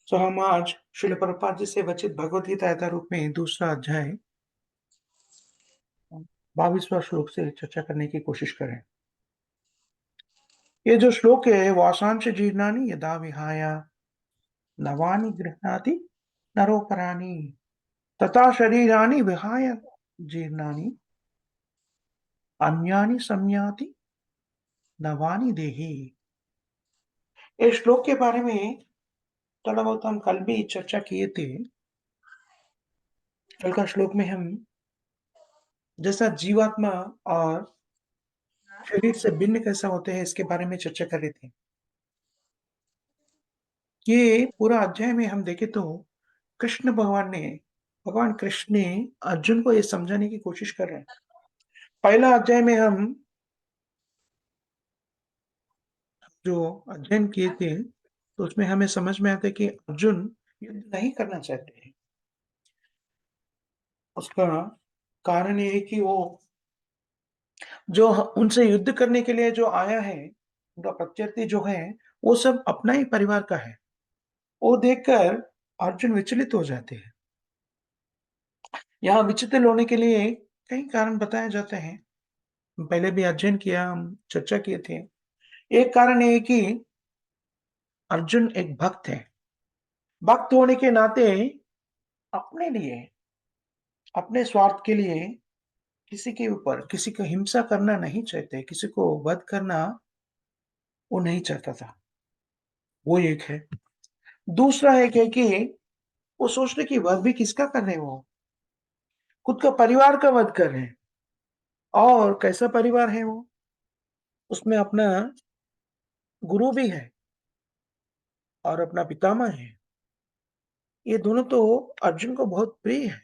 तो हम आज श्रील प्रभुपाद जी से वचित भगवद गीता यथा रूप में दूसरा अध्याय 22वां श्लोक से चर्चा करने की कोशिश करें। ये जो श्लोक है, वासांश जीर्णानि यदा विहाय नवानि गृह्णाति नरोपराणि तथा शरीराणि विहाय जीर्णानि अन्यानि संयाति नवानि देहि। इस श्लोक के बारे में थोड़ा बहुत हम कल भी चर्चा किए थे। कल का श्लोक में हम जैसा जीवात्मा और शरीर से भिन्न कैसा होते हैं इसके बारे में चर्चा कर रहे थे। ये पूरा अध्याय में हम देखें तो भगवान कृष्ण ने अर्जुन को ये समझाने की कोशिश कर रहे हैं। पहला अध्याय में हम जो अध्ययन किए थे तो उसमें हमें समझ में आता है कि अर्जुन युद्ध नहीं करना चाहते हैं। उसका कारण ये है कि वो जो उनसे युद्ध करने के लिए जो आया है, उनका प्रत्यर्थी जो है, वो सब अपना ही परिवार का है। वो देखकर अर्जुन विचलित हो जाते हैं। यहाँ विचलित होने के लिए कई कारण बताए जाते हैं। पहले भी अध्ययन किया, हम चर्चा किए थे। एक कारण ये है कि अर्जुन एक भक्त है। भक्त होने के नाते अपने लिए, अपने स्वार्थ के लिए किसी के ऊपर किसी को हिंसा करना नहीं चाहते, किसी को वध करना वो नहीं चाहता था। वो एक है। दूसरा एक है कि वो सोच रहे कि वध भी किसका कर रहे हैं वो? खुद का परिवार का वध कर रहे हैं। और कैसा परिवार है वो? उसमें अपना गुरु भी है और अपना पितामह है। ये दोनों तो अर्जुन को बहुत प्रिय है।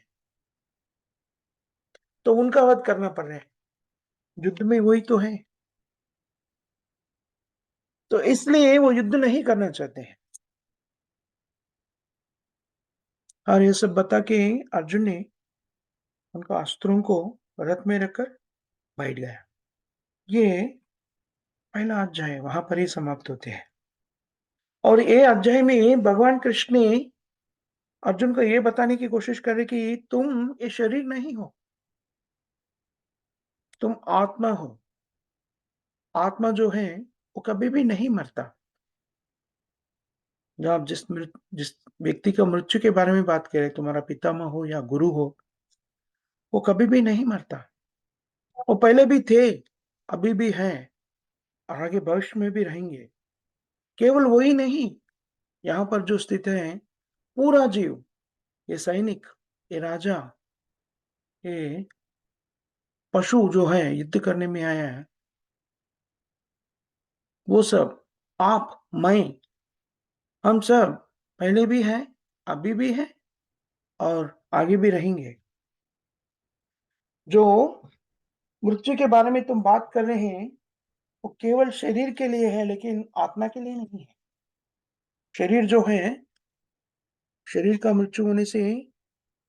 तो उनका वध करना पड़ रहा है। युद्ध में वही तो है। तो इसलिए वो युद्ध नहीं करना चाहते हैं। और ये सब बता के अर्जुन ने उनका अस्त्रों को रथ में रखकर बैठ गया। ये पहला अध्याय वहां पर ही समाप्त होते हैं। और ये अध्याय में भगवान कृष्ण ने अर्जुन को ये बताने की कोशिश कर रहे कि तुम ये शरीर नहीं हो, तुम आत्मा हो। आत्मा जो है वो कभी भी नहीं मरता। जब आप जिस व्यक्ति का मृत्यु के बारे में बात करें, तुम्हारा पितामह हो या गुरु हो, वो कभी भी नहीं मरता। वो पहले भी थे, अभी भी हैं और आगे भविष्य में भी रहेंगे। केवल वही नहीं, यहाँ पर जो स्थित है पूरा जीव, ये सैनिक, ये राजा, ये पशु जो है युद्ध करने में आया है, वो सब आप, मैं, हम सब पहले भी हैं, अभी भी हैं और आगे भी रहेंगे। जो मृत्यु के बारे में तुम बात कर रहे हैं वो केवल शरीर के लिए है, लेकिन आत्मा के लिए नहीं है। शरीर जो है, शरीर का मृत्यु होने से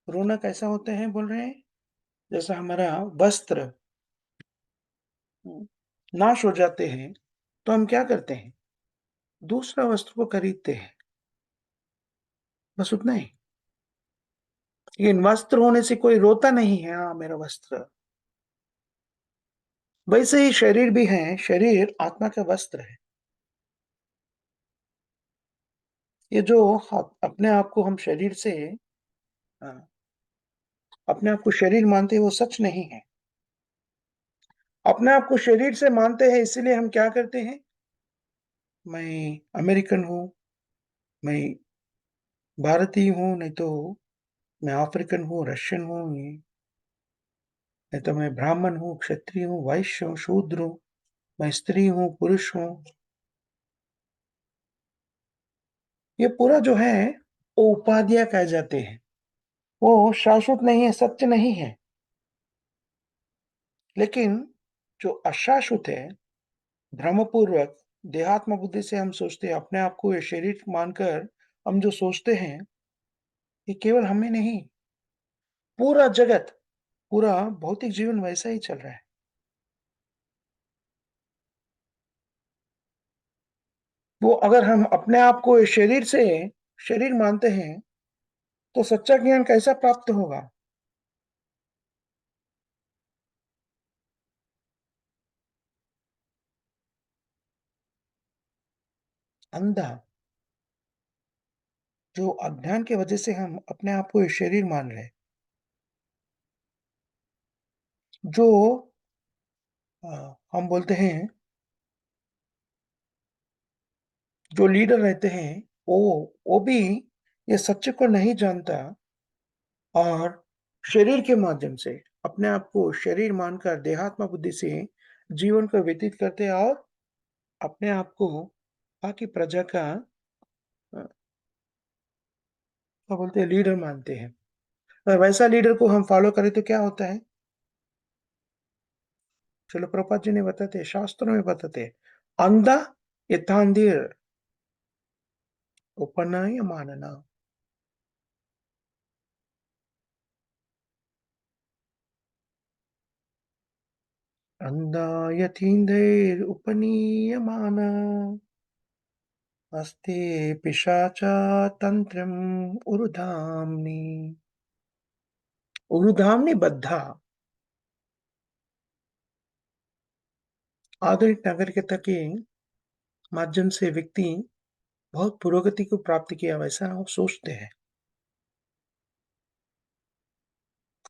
रोना कैसा होता है बोल रहे हैं? जैसा हमारा वस्त्र नाश हो जाते हैं तो हम क्या करते हैं? दूसरा वस्त्र को खरीदते हैं, बस उतना ही। लेकिन वस्त्र होने से कोई रोता नहीं है, हाँ मेरा वस्त्र। वैसे ही शरीर भी है, शरीर आत्मा का वस्त्र है। ये जो अपने आप को हम शरीर से अपने आप को शरीर मानते हैं वो सच नहीं है। अपने आप को शरीर से मानते हैं इसीलिए हम क्या करते हैं? मैं अमेरिकन हूँ, मैं भारतीय हूँ, नहीं तो मैं अफ्रीकन हूँ, रशियन हूँ, नहीं तो मैं ब्राह्मण हूँ, क्षत्रिय हूँ, वैश्य हूँ, शूद्र हूँ, मैं स्त्री हूँ, पुरुष हूँ। ये पूरा जो है वो उपाधियां कह जाते हैं। वो शाश्वत नहीं है, सत्य नहीं है। लेकिन जो अशाश्वत है, भ्रमपूर्वक देहात्म बुद्धि से हम सोचते हैं, अपने आप को ये शरीर मानकर हम जो सोचते हैं, ये केवल हमें नहीं, पूरा जगत, पूरा भौतिक जीवन वैसा ही चल रहा है। वो अगर हम अपने आप को इस शरीर से शरीर मानते हैं, तो सच्चा ज्ञान कैसा प्राप्त होगा? अंधा, जो अज्ञान की वजह से हम अपने आप को ये शरीर मान रहे हैं, जो हम बोलते हैं, जो लीडर रहते हैं, वो भी ये सत्य को नहीं जानता और शरीर के माध्यम से अपने आप को शरीर मानकर देहात्म बुद्धि से जीवन को व्यतीत करते हैं और अपने आप को बाकी प्रजा का क्या बोलते हैं, लीडर मानते हैं। और वैसा लीडर को हम फॉलो करें तो क्या होता है? चलो प्रभुपाद जी ने बताते हैं, शास्त्रों में बताते हैं, अंधा यथांधिर उपनय मानना। अंधा यथींधिर उपनीयमान अस्ति पिशाचा तंत्रम उरुधाम्नि। उरुधाम्नि बद्धा। आधुनिक नागरिकता के माध्यम से व्यक्ति बहुत पुरोगति को प्राप्त किया वैसा वो सोचते हैं।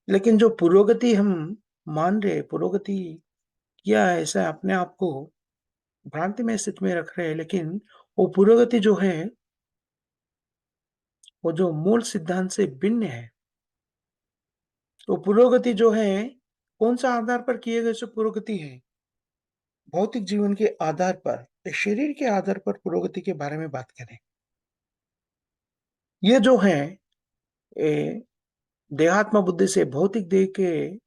लेकिन जो पुरोगति हम मान रहे, पुरोगति किया है ऐसा अपने आप को भ्रांति में स्थिति में रख रहे हैं, लेकिन वो पुरोगति जो है, वो जो मूल सिद्धांत से भिन्न है। वो पुरोगति जो है, कौन-सा आधार पर किए गए सो पुरोगति है? भौतिक जीवन के आधार पर, इस शरीर के आधार पर पुरोगति के बारे में बात करें। ये जो है, ए, देहात्म बुद्धि से भौतिक देह के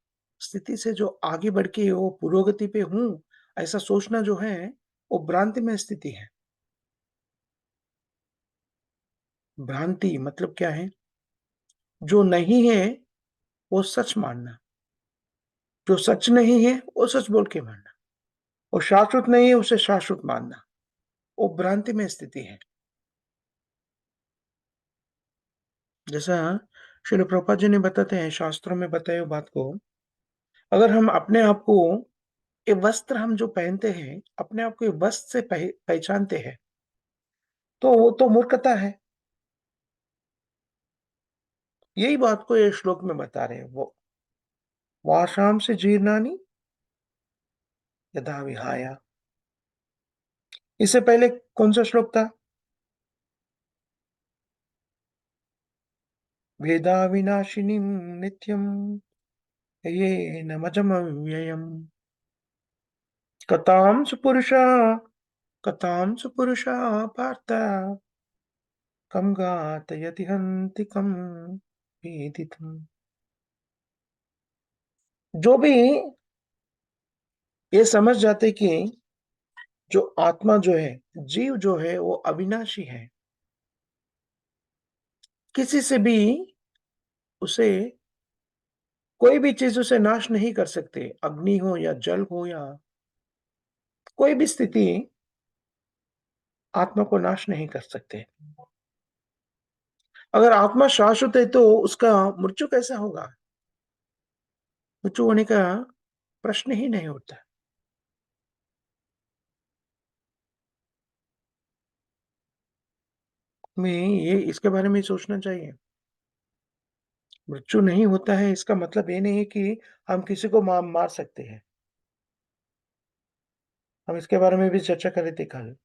स्थिति से जो आगे बढ़ के वो पुरोगति पे हूँ, ऐसा सोचना जो है, वो भ्रांति में स्थिति है। भ्रांति मतलब क्या है? जो नहीं है, वो सच मानना। जो सच नहीं है, वो सच बोल के मानना। वो शाश्वत नहीं है, उसे शाश्वत मानना। वो भ्रांति में स्थिति है। जैसा श्रील प्रभुपाद जी ने बताते हैं, शास्त्रों में बताई हुई बात को, अगर हम अपने आप को, ये वस्त्र हम जो पहनते हैं, अपने आप को ये वस्त्र से पहचानते हैं, तो वो तो मूर्खता है। यही बात को ये श्लोक में बता रहे हैं वो। वाशांसि जीर्णानि यथा विहाय। इससे पहले कौन-सा श्लोक था? वेदा विनाशिनीं नित्यं येन मजमव्ययम्। कथां सुपुरुषा पार्थ कं घातयति हन्तिकं वेदितुम्। जो भी ये समझ जाते कि जो आत्मा जो है, जीव जो है वो अविनाशी है। किसी से भी उसे कोई भी चीज़ उसे नाश नहीं कर सकते। अग्नि हो या जल हो या कोई भी स्थिति आत्मा को नाश नहीं कर सकते। अगर आत्मा शाश्वत है तो उसका मृत्यु कैसा होगा? मृत्यु होने का प्रश्न ही नहीं उठता। हमें ये इसके बारे में सोचना चाहिए। मृत्यु नहीं होता है इसका मतलब ये नहीं है कि हम किसी को मार सकते हैं। हम इसके बारे में भी चर्चा कर रहे थे कल।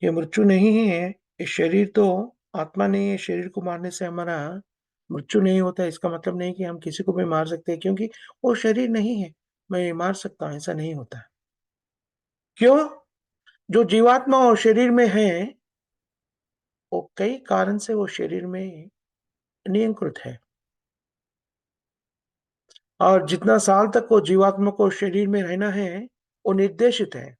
ये मृत्यु नहीं है, ये शरीर तो आत्मा नहीं है, शरीर को मारने से हमारा मृत्यु नहीं होता है, इसका मतलब नहीं कि हम किसी को भी मार सकते हैं क्योंकि वो शरीर नहीं है, मैं मार सकता हूँ, ऐसा नहीं होता। क्यों? जो जीवात्मा और शरीर में है, वो कई कारण से वो शरीर में नियंत्रित है और जितना साल तक वो जीवात्मा को शरीर में रहना है, वो निर्देशित है।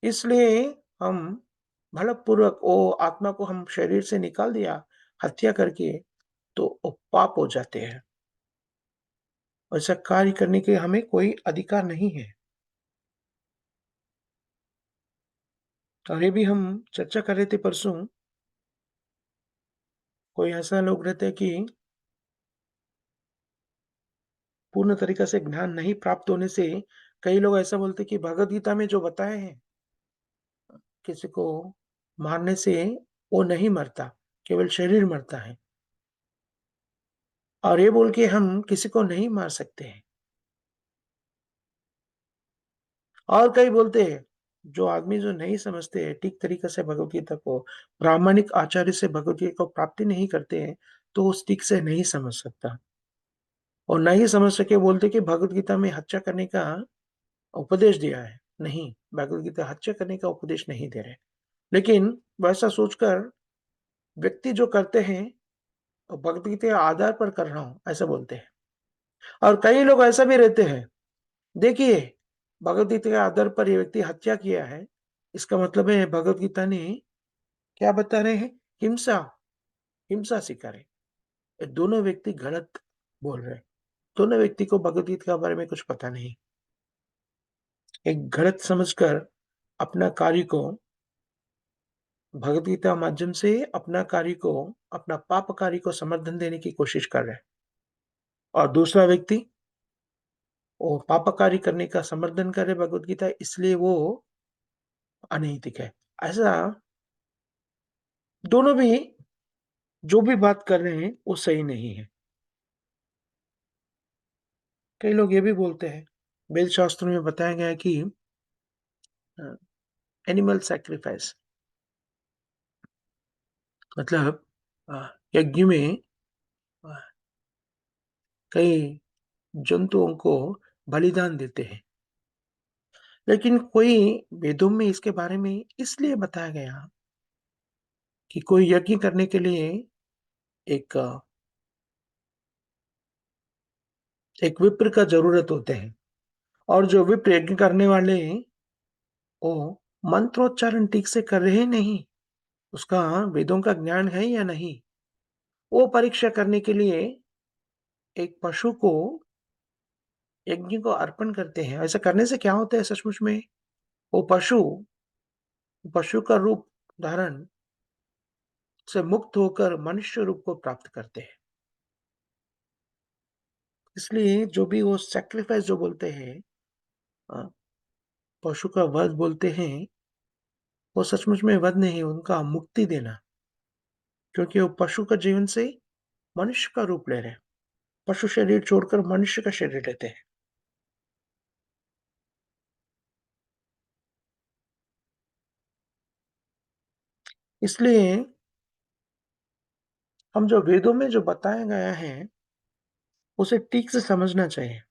इसलिए हम बलपूर्वक वो आत्मा को हम शरीर से निकाल दिया, हत्या करके, तो वो पाप हो जाते हैं। ऐसा कार्य करने के हमें कोई अधिकार नहीं है। और ये भी हम चर्चा कर रहे थे परसों, कोई ऐसा लोग रहते हैं कि पूर्ण तरीक़े से ज्ञान नहीं प्राप्त होने से कई लोग ऐसा बोलते हैं कि भगवद गीता में जो बताए हैं, किसी को मारने से वो नहीं मरता, केवल शरीर मरता है और ये बोल के हम किसी को नहीं मार सकते हैं। और कई बोलते हैं, जो आदमी जो नहीं समझते हैं ठीक तरीक़े से भगवद गीता को, प्रामाणिक आचार्य से भगवद गीता को प्राप्ति नहीं करते हैं, तो वो ठीक से नहीं समझ सकता और नहीं समझ सके बोलते कि भगवद गीता में हत्या करने का उपदेश दिया है। नहीं, भगवद गीता हत्या करने का उपदेश नहीं दे रहे। लेकिन वैसा सोचकर व्यक्ति जो करते हैं, भगवद गीता के आधार पर कर रहा हूँ, ऐसा बोलते हैं। और कई लोग ऐसा भी रहते हैं, देखिए, भगवद गीता के आधार पर ये व्यक्ति हत्या किया है, इसका मतलब है भगवद गीता ने क्या बता रहे हैं? हिंसा, हिंसा सिखा रहे हैं। ये दोनों व्यक्ति गलत बोल रहे हैं। दोनों व्यक्ति को भगवद गीता के बारे में कुछ पता नहीं। एक गलत समझकर अपना कार्य को भगवद गीता माध्यम से अपना कार्य को, अपना पाप कार्य को समर्थन देने की कोशिश कर रहे हैं और दूसरा व्यक्ति वो पाप कार्य करने का समर्थन करे भगवद गीता इसलिए वो अनैतिक है। ऐसा दोनों भी जो भी बात कर रहे हैं वो सही नहीं है। कई लोग ये भी बोलते हैं, वेद शास्त्रों में बताया गया है कि एनिमल सैक्रिफाइस मतलब अ, यज्ञ में अ, कई जंतुओं को बलिदान देते हैं। लेकिन कोई वेदों में इसके बारे में इसलिए बताया गया कि कोई यज्ञ करने के लिए एक एक विप्र का ज़रूरत होते हैं और जो विप्र यज्ञ करने वाले वो मंत्रोच्चारण ठीक से कर रहे हैं नहीं, उसका वेदों का ज्ञान है या नहीं, वो परीक्षा करने के लिए एक पशु को यज्ञ को अर्पण करते हैं। ऐसा करने से क्या होता है सचमुच में? वो पशु का रूप धारण से मुक्त होकर मनुष्य रूप को प्राप्त करते हैं। इसलिए जो भी वो सैक्रिफाइस जो बोलते हैं अ, पशु का वध बोलते हैं, वो सचमुच में वध नहीं, उनका मुक्ति देना, क्योंकि वो पशु का जीवन से मनुष्य का रूप ले रहे हैं। पशु शरीर छोड़कर मनुष्य का शरीर लेते हैं। इसलिए हम जो वेदों में जो बताया गया है, उसे ठीक से समझना चाहिए।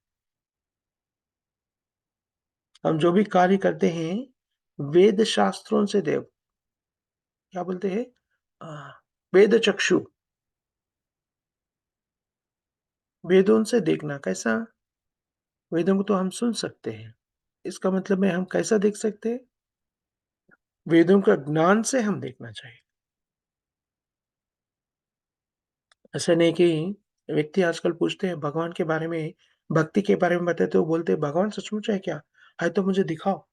हम जो भी कार्य करते हैं, वेद शास्त्रों से देव क्या बोलते हैं? अ, वेद चक्षु, वेदों से देखना कैसा? वेदों को तो हम सुन सकते हैं। इसका मतलब है हम कैसा देख सकते हैं? वेदों का ज्ञान से हम देखना चाहिए। ऐसा नहीं कि व्यक्ति आजकल पूछते हैं भगवान के बारे में, भक्ति के बारे में बताते हो बोलते हैं भगवान सचमुच है क्या? है तो मुझे दिखाओ।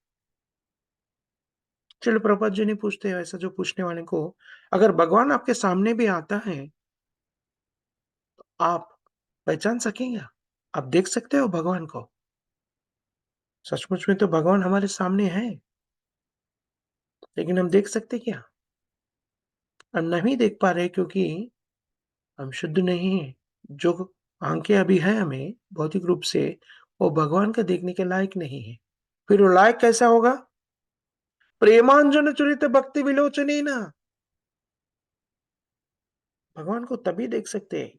चलो प्रभुपाद जी नहीं पूछते ऐसा जो पूछने वाले को, अगर भगवान आपके सामने भी आता है, आप पहचान सकेंगे? आप देख सकते हो भगवान को? सचमुच में तो भगवान हमारे सामने है, लेकिन हम देख सकते क्या? हम नहीं देख पा रहे क्योंकि हम शुद्ध नहीं हैं। जो आँखें अभी हैं हमें भौतिक रूप से, वो भगवान को देखने के लायक नहीं है। फिर वो लायक कैसा होगा? प्रेमांजन चरित भक्ति विलोचनेन भगवान को तभी देख सकते हैं,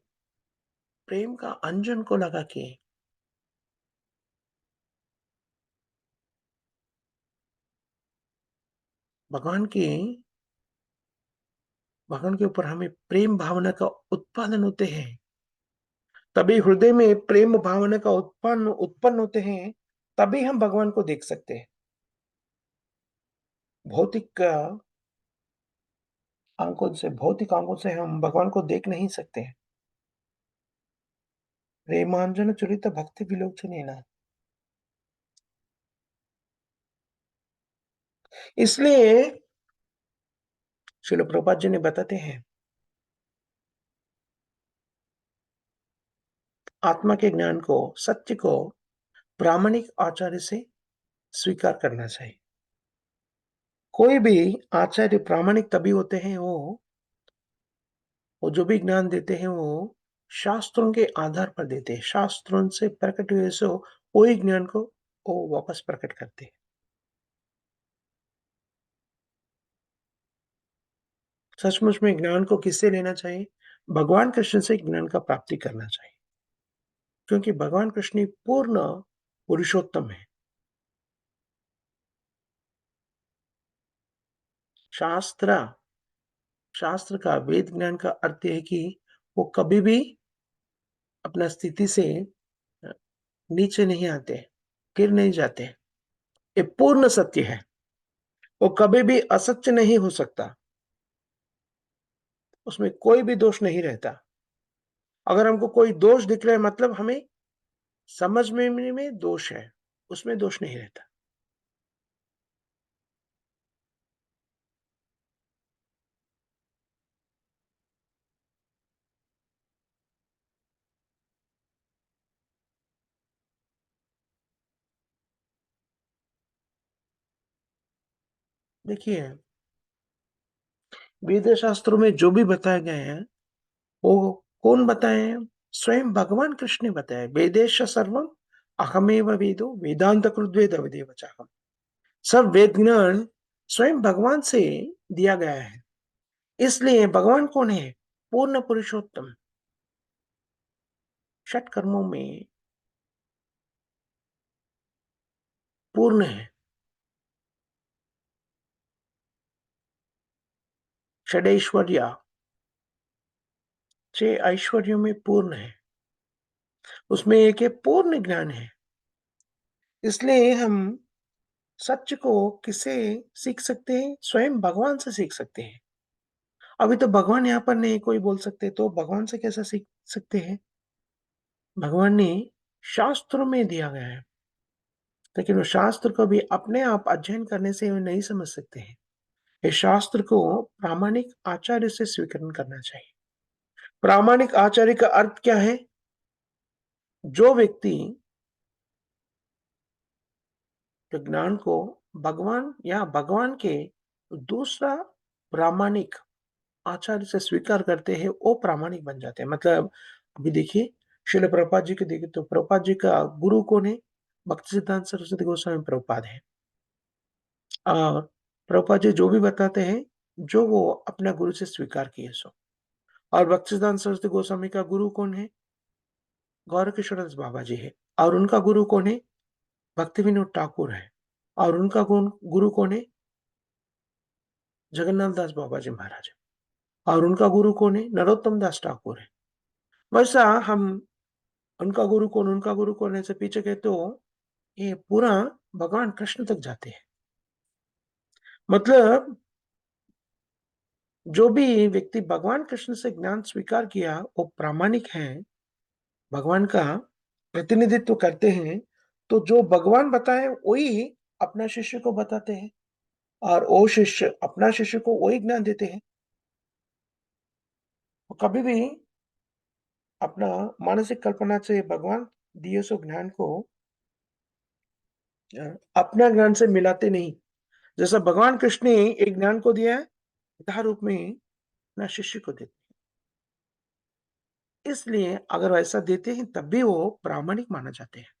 प्रेम का अंजन को लगा के। भगवान की भगवान के ऊपर हमें प्रेम भावना का उत्पादन होते हैं। तभी हृदय में प्रेम भावना का उत्पन्न उत्पन्न होते हैं, तभी हम भगवान को देख सकते हैं। भौतिक भौतिक आंखों से हम भगवान को देख नहीं सकते हैं। प्रेमांजन चरित भक्ति विलोचनेन इसलिए श्रील प्रभुपाद जी ने बताते हैं, आत्मा के ज्ञान को, सत्य को प्रामाणिक आचार्य से स्वीकार करना चाहिए। कोई भी आचार्य प्रामाणिक तभी होते हैं, वो जो भी ज्ञान देते हैं वो शास्त्रों के आधार पर देते हैं। शास्त्रों से प्रकट हुए सो वही ज्ञान को वो वापस प्रकट करते हैं। सचमुच में ज्ञान को किससे लेना चाहिए? भगवान कृष्ण से ज्ञान का प्राप्ति करना चाहिए, क्योंकि भगवान कृष्ण ही पूर्ण पुरुषोत्तम है। शास्त्र शास्त्र का, वेद ज्ञान का अर्थ है कि वो कभी भी अपना स्थिति से नीचे नहीं आते, गिर नहीं जाते। ये पूर्ण सत्य है, वो कभी भी असत्य नहीं हो सकता, उसमें कोई भी दोष नहीं रहता। अगर हमको कोई दोष दिख रहा है मतलब हमें समझ में दोष है, उसमें दोष नहीं रहता। देखिए, वेद शास्त्रों में जो भी बताए गए हैं वो कौन बताए हैं? स्वयं भगवान कृष्ण ने बताया। वेदेश सर्वम अहमेव वेदो वेदांत कृद्वेद अवदेव चाहम। सब वेद ज्ञान स्वयं भगवान से दिया गया है। इसलिए भगवान कौन है? पूर्ण पुरुषोत्तम, षट कर्मों में पूर्ण है, षडैश्वर्या, 6 ऐश्वर्यों में पूर्ण है, उसमें एक है पूर्ण ज्ञान है। इसलिए हम सच को किससे सीख सकते हैं? स्वयं भगवान से सीख सकते हैं। अभी तो भगवान यहाँ पर नहीं कोई बोल सकते, तो भगवान से कैसे सीख सकते हैं? भगवान ने शास्त्रों में दिया गया है, लेकिन वो शास्त्र को भी अपने आप अध्ययन करने से नहीं समझ सकते हैं। इस शास्त्र को प्रामाणिक आचार्य से स्वीकरण करना चाहिए। प्रामाणिक आचार्य का अर्थ क्या है? जो व्यक्ति तो ज्ञान को भगवान या भगवान के दूसरा प्रामाणिक आचार्य से स्वीकार करते हैं, वो प्रामाणिक बन जाते हैं। मतलब अभी देखिए, श्रील प्रभुपाद जी के देखिए तो प्रभुपाद जी का गुरु कौन है? भक्ति सिद्धांत सरस्वती गोस्वामी प्रभुपाद है। और प्रभुपाद जी जो भी बताते हैं, जो वो अपना गुरु से स्वीकार किए सो। और भक्ति सिद्धांत सरस्वती गोस्वामी का गुरु कौन है? गौर किशोरदास बाबा जी है। और उनका गुरु कौन है? भक्ति विनोद ठाकुर है। और उनका गुरु कौन है? जगन्नाथ दास बाबा जी महाराज है। और उनका गुरु कौन है? नरोत्तम दास ठाकुर है। वैसा हम उनका गुरु कौन है से पीछे गए तो ये पूरा भगवान कृष्ण तक जाते हैं। मतलब जो भी व्यक्ति भगवान कृष्ण से ज्ञान स्वीकार किया वो प्रामाणिक है, भगवान का प्रतिनिधित्व करते हैं। तो जो भगवान बताए वही अपना शिष्य को बताते हैं, और वो शिष्य अपना शिष्य को वही ज्ञान देते हैं। वो कभी भी अपना मानसिक कल्पना से भगवान दिए सो ज्ञान को अपना ज्ञान से मिलाते नहीं। जैसा भगवान कृष्ण ने एक ज्ञान को दिया है, पिता रूप में अपना शिष्य को देते हैं। इसलिए अगर वैसा देते हैं तब भी वो प्रामाणिक माना जाते हैं।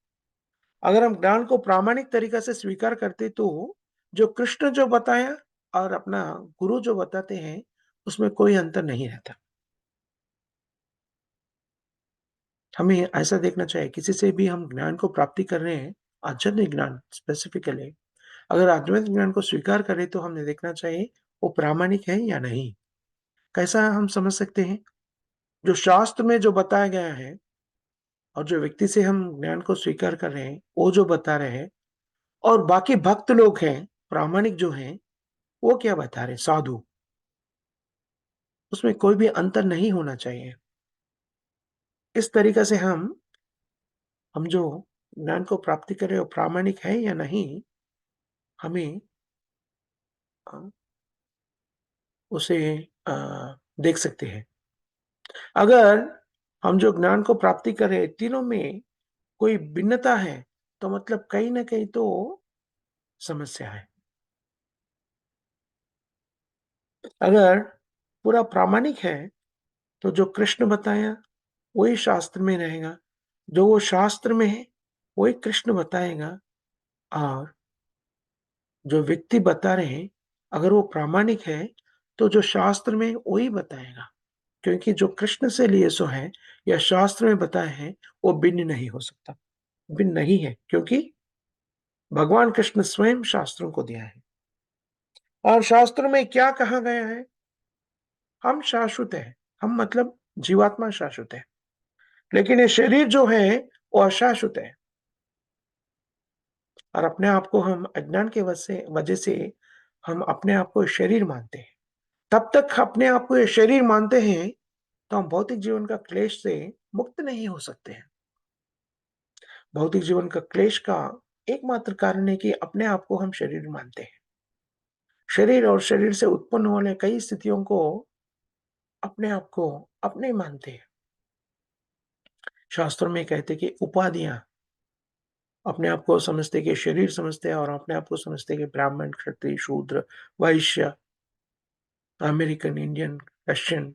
अगर हम ज्ञान को प्रामाणिक तरीका से स्वीकार करते तो जो कृष्ण जो बताया और अपना गुरु जो बताते हैं उसमें कोई अंतर नहीं रहता। हमें ऐसा देखना चाहिए, किसी से भी हम ज्ञान को प्राप्ति कर रहे हैं, आध्यात्मिक ज्ञान स्पेसिफिकली, अगर आध्यात्मिक ज्ञान को स्वीकार करें तो हमें देखना चाहिए वो प्रामाणिक है या नहीं। कैसा हम समझ सकते हैं? जो शास्त्र में जो बताया गया है और जो व्यक्ति से हम ज्ञान को स्वीकार कर रहे हैं वो जो बता रहे हैं, और बाकी भक्त लोग हैं प्रामाणिक जो हैं वो क्या बता रहे हैं, साधु, उसमें कोई भी अंतर नहीं होना चाहिए। इस तरीके से हम जो ज्ञान को प्राप्ति कर रहे हो प्रामाणिक है या नहीं, हमें उसे अ, देख सकते हैं। अगर हम जो ज्ञान को प्राप्ति करें, तीनों में कोई भिन्नता है, तो मतलब कहीं न कहीं तो समस्या है। अगर पूरा प्रामाणिक है, तो जो कृष्ण बताया, वही शास्त्र में रहेगा। जो वो शास्त्र में है, वही कृष्ण बताएगा और जो व्यक्ति बता रहे हैं, अगर वो प्रामाणिक है, तो जो शास्त्र में वही बताएगा। क्योंकि जो कृष्ण से लिए सो है या शास्त्र में बताए हैं, वो भिन्न नहीं हो सकता। भिन्न नहीं है, क्योंकि भगवान कृष्ण स्वयं शास्त्रों को दिया है। और शास्त्रों में क्या कहा गया है? हम शाश्वत हैं। हम मतलब जीवात्मा शाश्वत है। लेकिन ये शरीर जो है, वो अशाश्वत है। और अपने आप को हम अज्ञान के वजह से हम अपने आप को शरीर मानते हैं। तब तक अपने आप को ये शरीर मानते हैं, तो हम भौतिक जीवन का क्लेश से मुक्त नहीं हो सकते हैं। भौतिक जीवन का क्लेश का एकमात्र कारण है कि अपने आप को हम शरीर मानते हैं। शरीर और शरीर से उत्पन्न होने कई स्थितियों को अपने आप को अपने मानते हैं। शास्त्रों में कहते हैं कि उपाधियां अपने आप को समझते कि शरीर समझते हैं और अपने आप को समझते कि ब्राह्मण, क्षत्रिय, शूद्र, वैश्य, अमेरिकन, इंडियन, रशियन,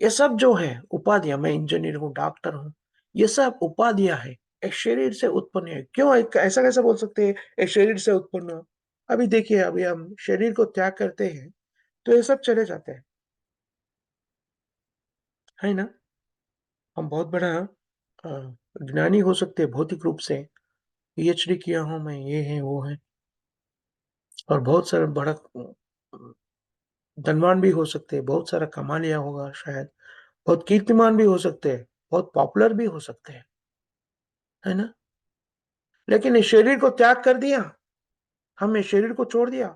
ये सब जो है उपाधियां, मैं इंजीनियर हूँ, डॉक्टर हूँ, ये सब उपाधियां है, एक शरीर से उत्पन्न है। क्यों एक ऐसा कैसे बोल सकते हैं एक शरीर से उत्पन्न हो? अभी देखिए, अभी हम शरीर को त्याग करते हैं, तो ये सब चले जाते हैं, है ना? हम बहुत बड़ा ज्ञानी हो सकते हैं भौतिक रूप से, पीएचडी किया हूँ मैं, ये है, वो है, और बहुत सारा बड़ा धनवान भी हो सकते हैं, बहुत सारा कमा लिया होगा शायद, बहुत कीर्तिमान भी हो सकते हैं, बहुत पॉपुलर भी हो सकते हैं, है ना? लेकिन इस शरीर को त्याग कर दिया, हमने शरीर को छोड़ दिया,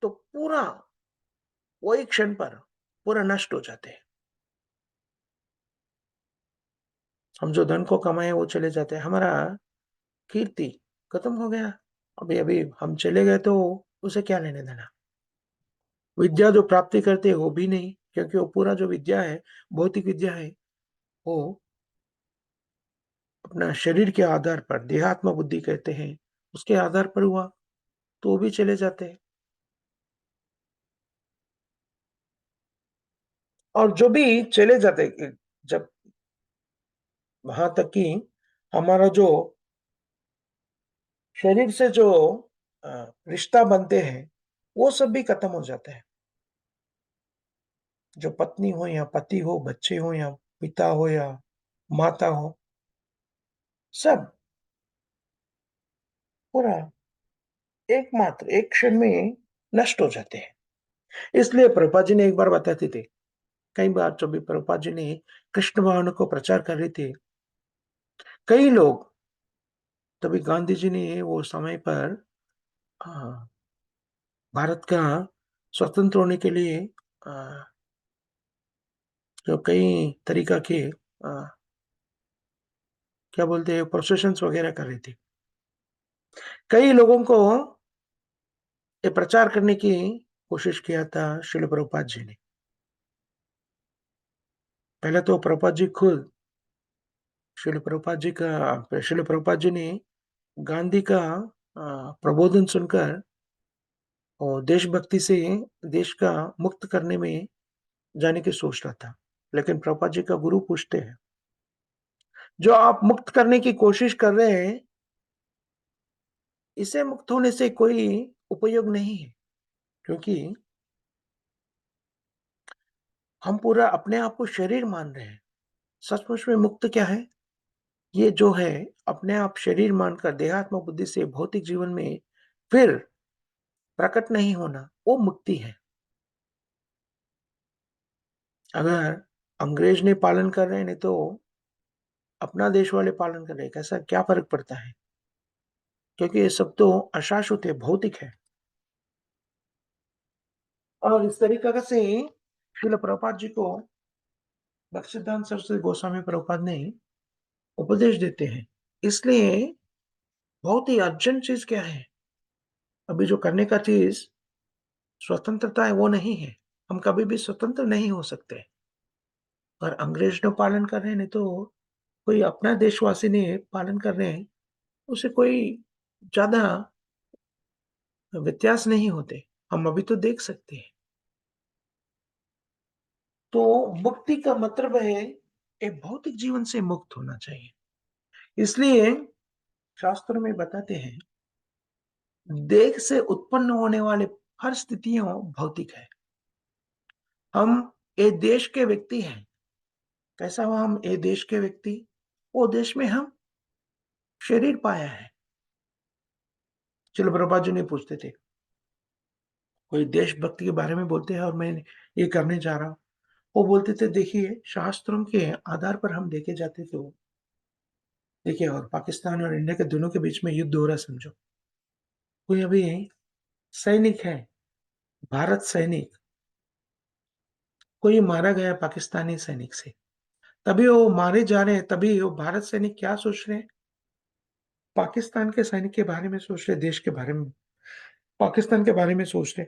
तो पूरा वही क्षण पर पूरा नष्ट हो जाते हैं। हम जो धन को कमाए वो चले जाते हैं, हमारा कीर्ति खत्म हो गया। अभी अभी हम चले गए तो उसे क्या लेने देना। विद्या जो प्राप्ति करते हैं वो भी नहीं, क्योंकि वो पूरा जो विद्या है, भौतिक विद्या है, वो अपना शरीर के आधार पर, देहात्म बुद्धि कहते हैं, उसके आधार पर हुआ, तो वो भी चले जाते हैं। और जो भी चले जाते हैं, जब वहां तक कि हमारा जो शरीर से जो रिश्ता बनते हैं, वो सब भी खत्म हो जाते हैं। जो पत्नी हो या पति हो, बच्चे हो या पिता हो या माता हो, सब पूरा एकमात्र एक क्षण में नष्ट हो जाते हैं। इसलिए प्रभुपाद जी ने एक बार बताते थे, कई बार जब भी प्रभुपाद जी ने कृष्ण भावना को प्रचार कर रहे थे, कई लोग, तभी गांधी जी ने वो समय पर अ, भारत का स्वतंत्र होने के लिए अ, जो कई तरीका के क्या बोलते हैं प्रोसेशंस वगैरह कर रही थी। कई लोगों को ये प्रचार करने की कोशिश किया था श्रील प्रभुपाद जी ने। पहले तो प्रभुपाद जी खुद, श्रील प्रभुपाद जी ने गांधी का प्रबोधन सुनकर और देशभक्ति से देश का मुक्त करने में जाने की सोच रहा था। लेकिन प्रभुपाद जी का गुरु पूछते हैं, जो आप मुक्त करने की कोशिश कर रहे हैं, इसे मुक्त होने से कोई उपयोग नहीं है, क्योंकि हम पूरा अपने आप को शरीर मान रहे हैं। सचमुच में मुक्त क्या है? ये जो है अपने आप शरीर मानकर देहात्म बुद्धि से भौतिक जीवन में फिर प्रकट नहीं होना, वो मुक्ति है। अगर अंग्रेज ने पालन कर रहे हैं, नहीं तो अपना देश वाले पालन कर रहे हैं, कैसा क्या फ़र्क पड़ता है? क्योंकि ये सब तो अशाश्वत है, भौतिक है। और इस तरीक़ा से श्रील प्रभुपाद जी को भक्तिसिद्धांत सरस्वती गोस्वामी प्रभुपाद ने उपदेश देते हैं। इसलिए बहुत ही अर्जेंट चीज़ क्या है? अभी जो करने का चीज़ स्वतंत्रता है, वो नहीं है। हम कभी भी स्वतंत्र नहीं हो सकते। और अंग्रेज जो पालन कर रहे हैं, नहीं तो कोई अपना देशवासी ने पालन कर रहे हैं, उससे कोई ज़्यादा व्यत्यास नहीं होते। हम अभी तो देख सकते हैं। तो मुक्ति का मतलब है एक भौतिक जीवन से मुक्त होना चाहिए। इसलिए शास्त्रों में बताते हैं, देह से उत्पन्न होने वाले हर स्थितियों भौतिक है। हम ए देश के व्यक्ति हैं। कैसा हुआ हम ए देश के व्यक्ति? वो देश में हम शरीर पाया है। चलो प्रभुपाद जी ने पूछते थे, कोई देशभक्ति के बारे में बोलते हैं और मैं ये करने जा रहा हूँ। वो बोलते थे, देखिए शास्त्रों के आधार पर हम देखे जाते तो देखिए, और पाकिस्तान और इंडिया के दोनों के बीच में युद्ध हो रहा है समझो। कोई अभी सैनिक है, भारत सैनिक, कोई मारा गया पाकिस्तानी सैनिक से। तभी वो मारे जा रहे हैं, तभी वो भारत सैनिक क्या सोच रहे हैं? पाकिस्तान के सैनिक के बारे में सोच रहे, देश के बारे में, पाकिस्तान के बारे में सोच रहे।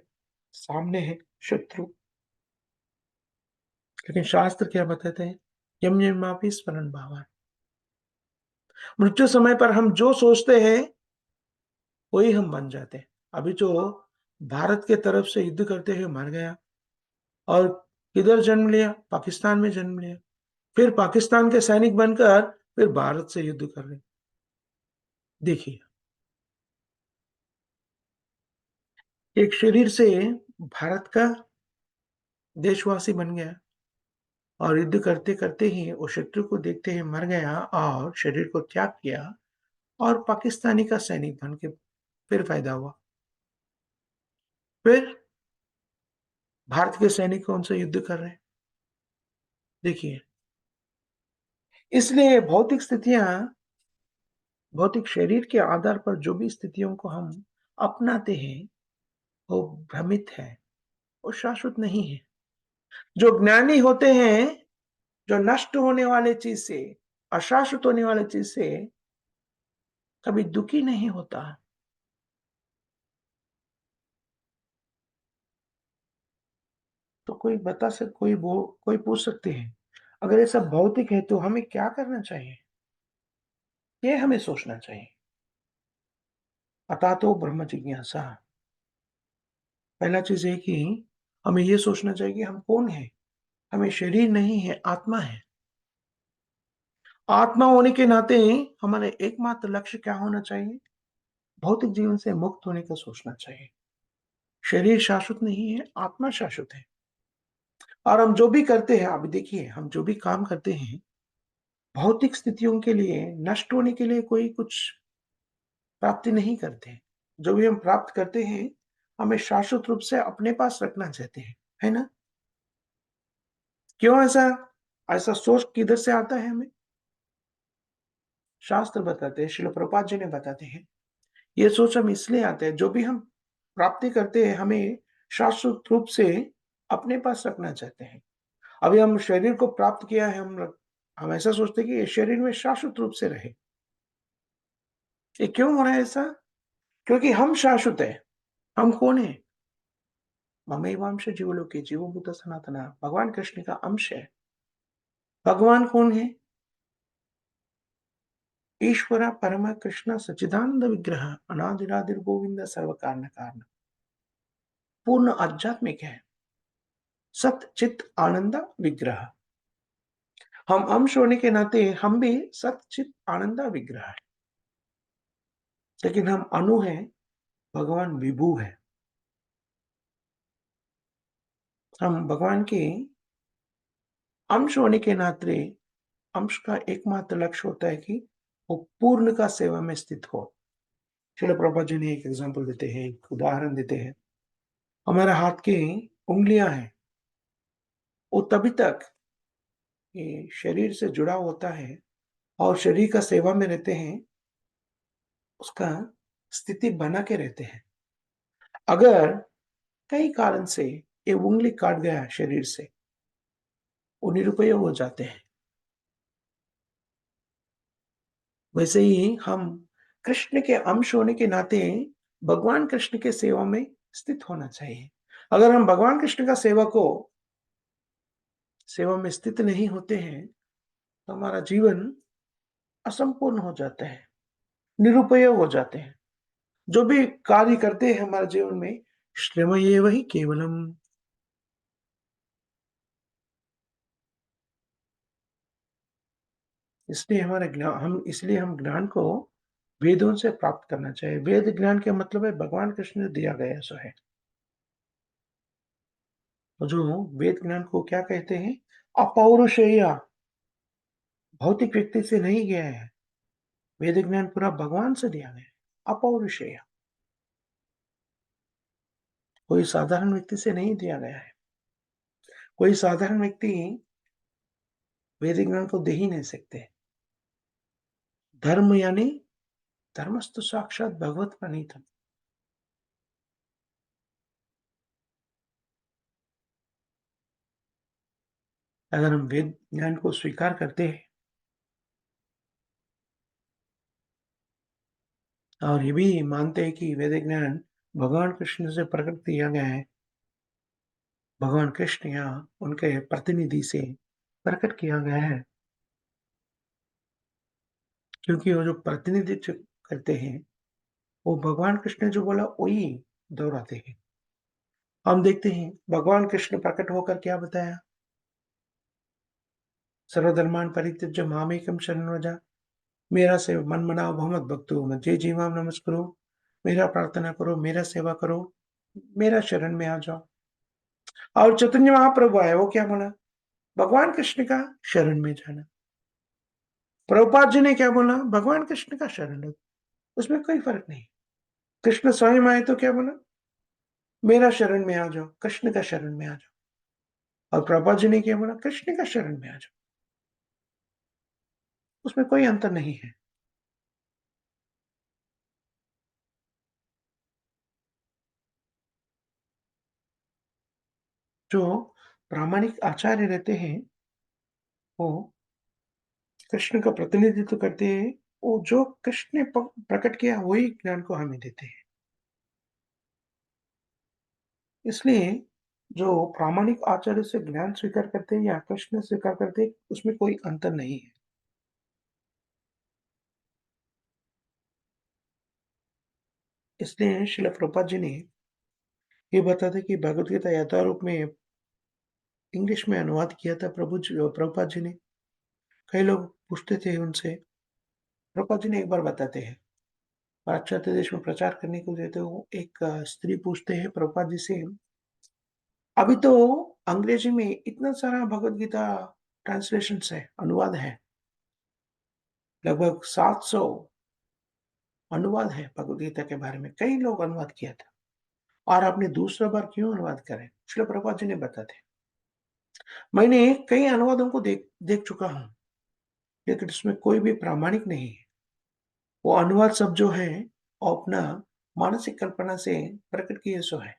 सामने है शत्रु। लेकिन शास्त्र क्या बताते हैं? यम यमापि स्मरण भावान। मृत्यु समय पर हम जो सोचते हैं, वही हम बन जाते हैं। अभी जो भारत के तरफ से युद्ध करते हुए मर गया और किधर जन्म लिया? पाकिस्तान में जन्म लिया। फिर पाकिस्तान के सैनिक बनकर फिर भारत से युद्ध कर रहे। देखिए, एक शरीर से भारत का देशवासी बन गया और युद्ध करते-करते ही वो शत्रु को देखते ही मर गया और शरीर को त्याग किया और पाकिस्तानी का सैनिक बन के फिर पैदा हुआ। फिर भारत के सैनिक कौन सा युद्ध कर रहे हैं? देखिए, इसलिए भौतिक स्थितियाँ, भौतिक शरीर के आधार पर जो भी स्थितियों को हम अपनाते हैं, वो भ्रमित है, वो शाश्वत नहीं है। जो ज्ञानी होते हैं, जो नष्ट होने वाले चीज़ से, अशाश्वत होने वाले चीज़ से कभी दुखी नहीं होता। तो कोई बता सक कोई वो कोई पूछ सकते हैं, अगर ये सब भौतिक है तो हमें क्या करना चाहिए? ये हमें सोचना चाहिए। अतः तो ब्रह्म जिज्ञासा। पहला चीज़ है कि हमें ये सोचना चाहिए कि हम कौन हैं? हमें शरीर नहीं है, आत्मा है। आत्मा होने के नाते हमारा एकमात्र लक्ष्य क्या होना चाहिए? भौतिक जीवन से मुक्त होने का सोचना चाहिए। शरीर शाश्वत नहीं है, आत्मा शाश्वत है। और हम जो भी करते हैं, अभी देखिए, हम जो भी काम करते हैं, भौतिक स्थितियों के लिए, नष्ट होने के लिए कोई कुछ प्राप्ति नहीं करते हैं। जो भी हम प्राप्त करते हैं, हमें शाश्वत रूप से अपने पास रखना चाहते हैं, है ना? क्यों ऐसा? ऐसा सोच किधर से आता है हमें? शास्त्र बताते हैं, श्रील प्रभुपाद जी ने बताते हैं, ये सोच हम इसलिए आते हैं, जो भी हम प्राप्ति करते हैं, हमें शाश्वत रूप से अपने पास रखना चाहते हैं। अभी हम शरीर को प्राप्त किया है, हम ऐसा सोचते हैं कि ये शरीर में शाश्वत रूप से रहे। ये क्यों हो रहा है ऐसा? क्योंकि हम शाश्वत हैं। हम कौन हैं? ममैवांश जीवलोके जीवभूत सनातन, भगवान कृष्ण का अंश है। भगवान कौन है? ईश्वर परम कृष्ण सच्चिदानंद विग्रह, अनादिरादिर गोविंद सर्व कारण कारण। पूर्ण आध्यात्मिक है, सत चित आनंद विग्रह। हम अंश होने के नाते हम भी सत चित आनंद विग्रह है। लेकिन हम अणु हैं, भगवान विभु है। हम भगवान के अंश होने के नाते, अंश का एकमात्र लक्ष्य होता है कि वो पूर्ण का सेवा में स्थित हो। श्रील प्रभुपाद जी ने एक एग्जाम्पल देते हैं, एक उदाहरण देते हैं। हमारे हाथ की उंगलियां हैं, वो तभी तक ये शरीर से जुड़ा होता है और शरीर का सेवा में रहते हैं, उसका स्थिति बना के रहते हैं। अगर कई कारण से ये उंगली काट गया शरीर से, वो निरुपयोग हो जाते हैं। वैसे ही हम कृष्ण के अंश होने के नाते भगवान कृष्ण के सेवा में स्थित होना चाहिए। अगर हम भगवान कृष्ण का सेवा में स्थित नहीं होते हैं, तो हमारा जीवन असंपूर्ण हो जाता है, निरुपयोग हो जाते हैं। जो भी कार्य करते हैं हमारे जीवन में, श्रमयेव हि केवलम। इसलिए हम ज्ञान को वेदों से प्राप्त करना चाहिए। वेद ज्ञान का मतलब है भगवान कृष्ण ने दिया गया सो है। तो जो वेद ज्ञान को क्या कहते हैं? अपौरुषेय, भौतिक व्यक्ति से नहीं गया है। वेद ज्ञान पूरा भगवान से दिया गया है। अपौरुषेय, कोई साधारण व्यक्ति से नहीं दिया गया है। कोई साधारण व्यक्ति वेद ज्ञान को दे ही नहीं सकते। धर्म यानी धर्मस्तु साक्षात भगवत प्रणीतम। अगर हम वेद ज्ञान को स्वीकार करते हैं और ये भी मानते हैं कि वेद ज्ञान भगवान कृष्ण से प्रकट किया गया है, भगवान कृष्ण या उनके प्रतिनिधि से प्रकट किया गया है, क्योंकि वो जो प्रतिनिधित्व करते हैं, वो भगवान कृष्ण ने जो बोला वही दोहराते हैं। हम देखते हैं भगवान कृष्ण प्रकट होकर क्या बताया? सर्वधर्मान् परित्यज्य मामेकं शरणं व्रज। मेरा से मन मनाओ भव मत भक्तो मज्जे जीवाम नमस्कुरु। मेरा प्रार्थना करो, मेरा सेवा करो, मेरा शरण में आ जाओ। और चैतन्य महाप्रभु आए, वो क्या बोला? भगवान कृष्ण का शरण में जाना। प्रभुपाद जी ने क्या बोला? भगवान कृष्ण का शरण लो। उसमें कोई फर्क नहीं। कृष्ण स्वयं आए तो क्या बोला? मेरा शरण में आ जाओ, कृष्ण का शरण में आ जाओ। और प्रभुपाद जी ने क्या बोला? कृष्ण का शरण में आ जाओ। उसमें कोई अंतर नहीं है। जो प्रामाणिक आचार्य रहते हैं, वो कृष्ण का प्रतिनिधित्व करते हैं। वो जो कृष्ण ने प्रकट किया वही ज्ञान को हमें देते हैं। इसलिए जो प्रामाणिक आचार्य से ज्ञान स्वीकार करते हैं या कृष्ण स्वीकार करते हैं, उसमें कोई अंतर नहीं है। इसलिए श्रील प्रभुपाद जी ने ये बताते कि भगवत गीता यथारूप में इंग्लिश में अनुवाद किया था प्रभुपाद जी ने। कई लोग पूछते थे उनसे, प्रभुपाद जी ने एक बार बताते हैं, पाश्चात्य देश में प्रचार करने को देते हो, एक स्त्री पूछते हैं प्रभुपाद जी से, अभी तो अंग्रेजी में इतना सारा भगवत गीता ट्रांसलेशंस है, अनुवाद है, लगभग 700 अनुवाद है भगवत गीता के बारे में, कई लोग अनुवाद किया था, और आपने दूसरा बार क्यों अनुवाद करे? श्रील प्रभुपाद जी ने बताते, मैंने कई अनुवादों को देख देख चुका हूँ, लेकिन उसमें कोई भी प्रामाणिक नहीं है। वो अनुवाद सब जो है, वो अपना मानसिक कल्पना से प्रकट किए सो है।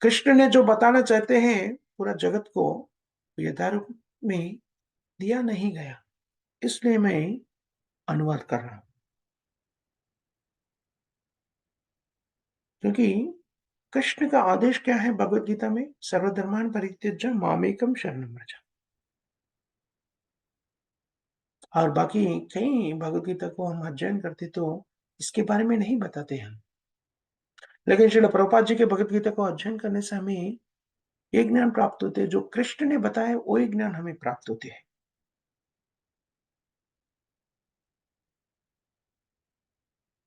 कृष्ण ने जो बताना चाहते हैं पूरा जगत को, यथारूप में दिया नहीं गया। इसलिए मैं अनुवाद कर रहा हूँ। क्योंकि कृष्ण का आदेश क्या है भगवत गीता में? सर्वधर्मान् परित्यज्य मामेकं शरणं व्रज। और बाकी कई भगवत गीता को हम अध्ययन करते तो इसके बारे में नहीं बताते हम। लेकिन श्रील प्रभुपाद जी के भगवत गीता को अध्ययन करने से हमें ये ज्ञान प्राप्त होते हैं, जो कृष्ण ने बताया वही ज्ञान हमें प्राप्त होते हैं।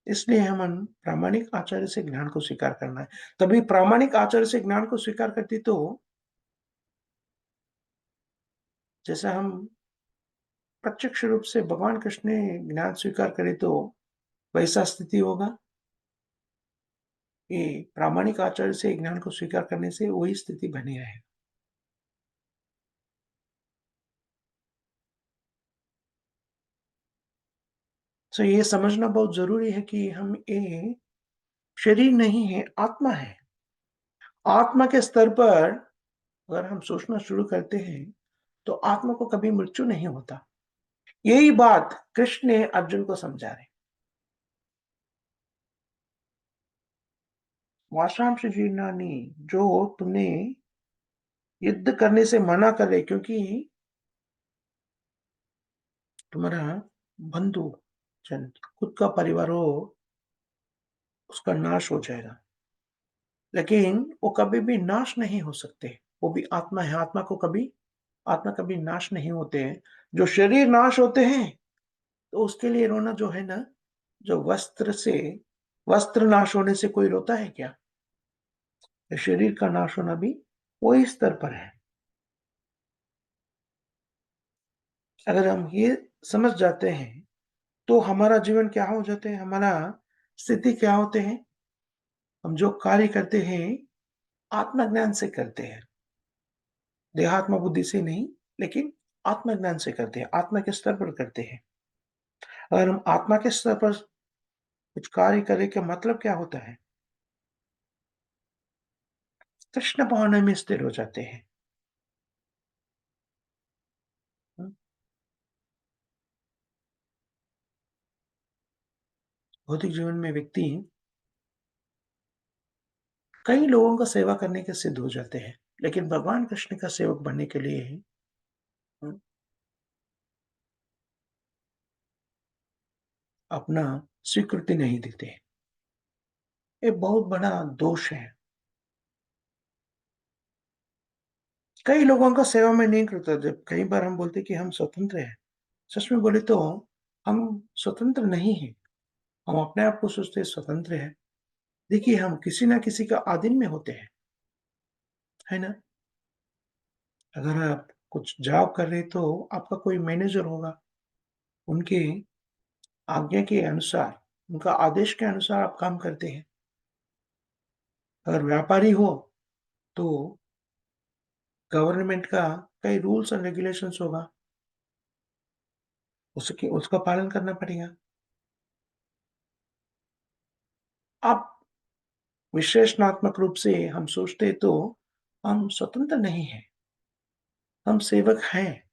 इसलिए हम प्रामाणिक आचार्य से ज्ञान को स्वीकार करना है। तभी प्रामाणिक आचार्य से ज्ञान को स्वीकार करते तो जैसा हम प्रत्यक्ष रूप से भगवान कृष्ण ने ज्ञान स्वीकार करे तो वैसा स्थिति होगा कि प्रामाणिक आचार्य से ज्ञान को स्वीकार करने से वही स्थिति बनी रहे। तो ये समझना बहुत ज़रूरी है कि हम ये शरीर नहीं है, आत्मा है। आत्मा के स्तर पर अगर हम सोचना शुरू करते हैं, तो आत्मा को कभी मृत्यु नहीं होता। यही बात कृष्ण ने अर्जुन को समझा रहे। वाषांश जीर्णानि, जो तुमने युद्ध करने से मना कर रहे, क्योंकि तुम्हारा बंधु जन खुद का परिवार हो, उसका नाश हो जाएगा। लेकिन वो कभी भी नाश नहीं हो सकते। वो भी आत्मा है, आत्मा कभी नाश नहीं होते हैं। जो शरीर नाश होते हैं, तो उसके लिए रोना जो है ना, जो वस्त्र नाश होने से कोई रोता है क्या? शरीर का नाश होना भी वही स्तर पर है। अगर हम ये समझ जाते हैं, तो हमारा जीवन क्या हो जाते हैं, हमारा स्थिति क्या होते हैं? हम जो कार्य करते हैं, आत्मज्ञान से करते हैं। देहात्म बुद्धि से नहीं, लेकिन आत्मज्ञान से करते हैं, आत्मा के स्तर पर करते हैं। अगर हम आत्मा के स्तर पर कुछ कार्य करें, का मतलब क्या होता है? कृष्ण भावना में स्थिर हो जाते हैं। हुँ, भौतिक जीवन में व्यक्ति कई लोगों का सेवा करने के सिद्ध हो जाते हैं, लेकिन भगवान कृष्ण का सेवक बनने के लिए हुँ, अपना स्वीकृति नहीं देते। ये बहुत बड़ा दोष है। कई लोगों का सेवा में नहीं करता, जब कई बार हम बोलते हैं कि हम स्वतंत्र हैं। सच में बोले तो हम स्वतंत्र नहीं हैं। हम अपने आप को सोचते हैं स्वतंत्र हैं। देखिए, हम किसी न किसी का अधीन में होते हैं, है ना? अगर आप कुछ जॉब कर रहे हैं, तो आपका कोई मैनेजर होगा। उनके आज्ञा के अनुसार, उनका आदेश के अनुसार आप काम करते हैं। अगर व्यापारी हो, तो गवर्नमेंट का कई रूल्स एंड रेगुलेशंस होगा, उसकी उसका पालन करना पड़ेगा। आप विश्लेषणात्मक रूप से हम सोचते तो हम स्वतंत्र नहीं हैं, हम सेवक हैं।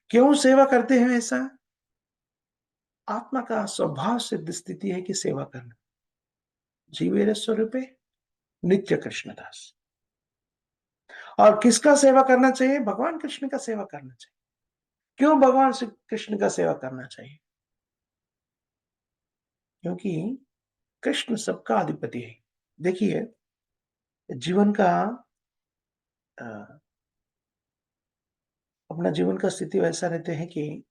क्यों सेवा करते हैं ऐसा? आत्मा का स्वभाव सिद्ध स्थिति है कि सेवा करना। जीवेर स्वरूपे नित्य कृष्णदास। और किसका सेवा करना चाहिए? भगवान कृष्ण का सेवा करना चाहिए। क्यों भगवान श्री कृष्ण का सेवा करना चाहिए? क्योंकि कृष्ण सबका अधिपति है। देखिए, जीवन का अ, अपना जीवन का स्थिति वैसा रहते हैं कि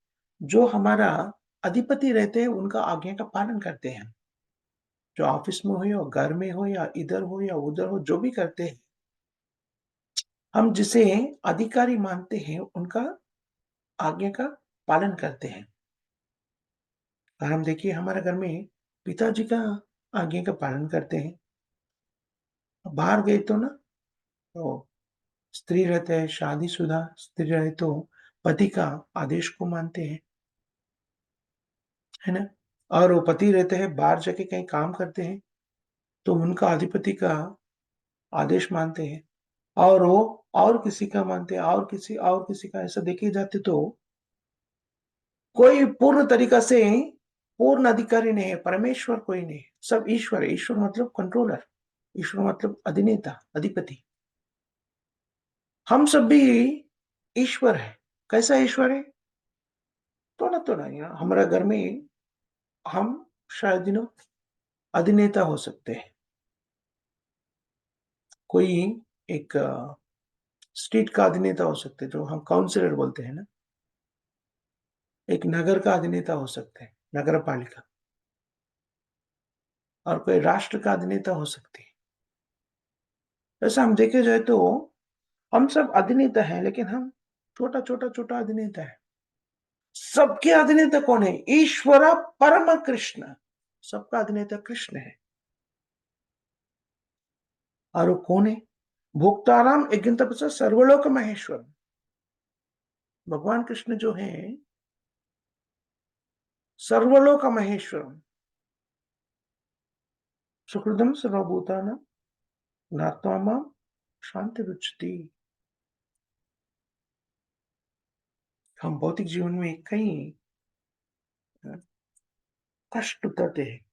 जो हमारा अधिपति रहते हैं, उनका आज्ञा का पालन करते हैं। जो ऑफिस में हो या घर में हो या इधर हो या उधर हो, जो भी करते हैं, हम जिसे अधिकारी मानते हैं, उनका आज्ञा का पालन करते हैं। और हम देखिए, हमारे घर में पिताजी का आज्ञा का पालन करते हैं। बाहर गए तो ना, तो स्त्री रहते हैं, शादीशुदा स्त्री रहे तो पति का आदेश को मानते हैं, है ना? और वो पति रहते हैं, बाहर जाके कहीं काम करते हैं, तो उनका अधिपति का आदेश मानते हैं। और वो और किसी का मानते हैं, और किसी का, ऐसा देखे जाते तो कोई पूर्ण तरीका से पूर्ण अधिकारी नहीं है, परमेश्वर कोई नहीं है, सब ईश्वर है। ईश्वर मतलब कंट्रोलर, ईश्वर मतलब अधिनेता, अधिपति। हम सब भी ईश्वर है। कैसा ईश्वर है? थोड़ा-थोड़ा यहाँ हमारा घर में हम शायद अधिनेता हो सकते हैं। कोई एक स्टेट का अधिनेता हो सकते हैं, जो हम काउंसलर बोलते हैं ना, एक नगर का अधिनेता हो सकते हैं, नगरपालिका। और कोई राष्ट्र का अधिनेता हो सकती है। वैसे हम देखे जाए तो हम सब अधिनेता हैं, लेकिन हम छोटा अधिनेता है। सबके अधिनेता कौन है? ईश्वर परम कृष्ण। सबका अधिनेता कृष्ण है। और वो कौन है? भोक्ताराम यज्ञ सर्वलोक महेश्वर। भगवान कृष्ण जो है, सर्वलोक महेश्वर, सुहृदम सर्वभूतानां ज्ञात्वा मां शांतिरुचति। हम भौतिक जीवन में कई अ, कष्ट उठाते हैं।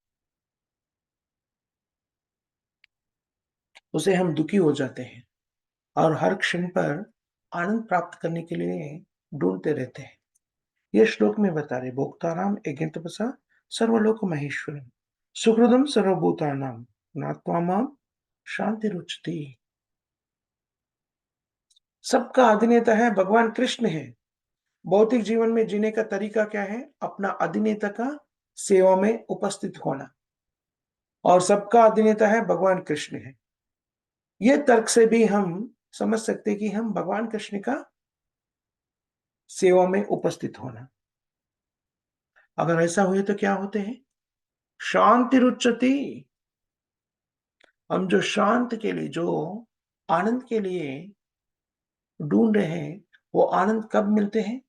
उसे हम दुखी हो जाते हैं और हर क्षण पर आनंद प्राप्त करने के लिए ढूंढते रहते हैं। ये श्लोक में बता रहे भोक्ताराम यज्ञतपसा सर्वलोक महेश्वरम सुहृदम सर्वभूतानां ज्ञात्वा मां शांतिरुचति। सबका अधिनेता है भगवान कृष्ण है। भौतिक जीवन में जीने का तरीका क्या है? अपना अधिनेता का सेवा में उपस्थित होना। और सबका अधिनेता है भगवान कृष्ण है। ये तर्क से भी हम समझ सकते हैं कि हम भगवान कृष्ण का सेवा में उपस्थित होना। अगर ऐसा हुए तो क्या होते हैं? शांति रुच्यति। हम जो शांत के लिए, जो आनंद के लिए ढूंढ रहे हैं, वो आनंद कब मिलते हैं?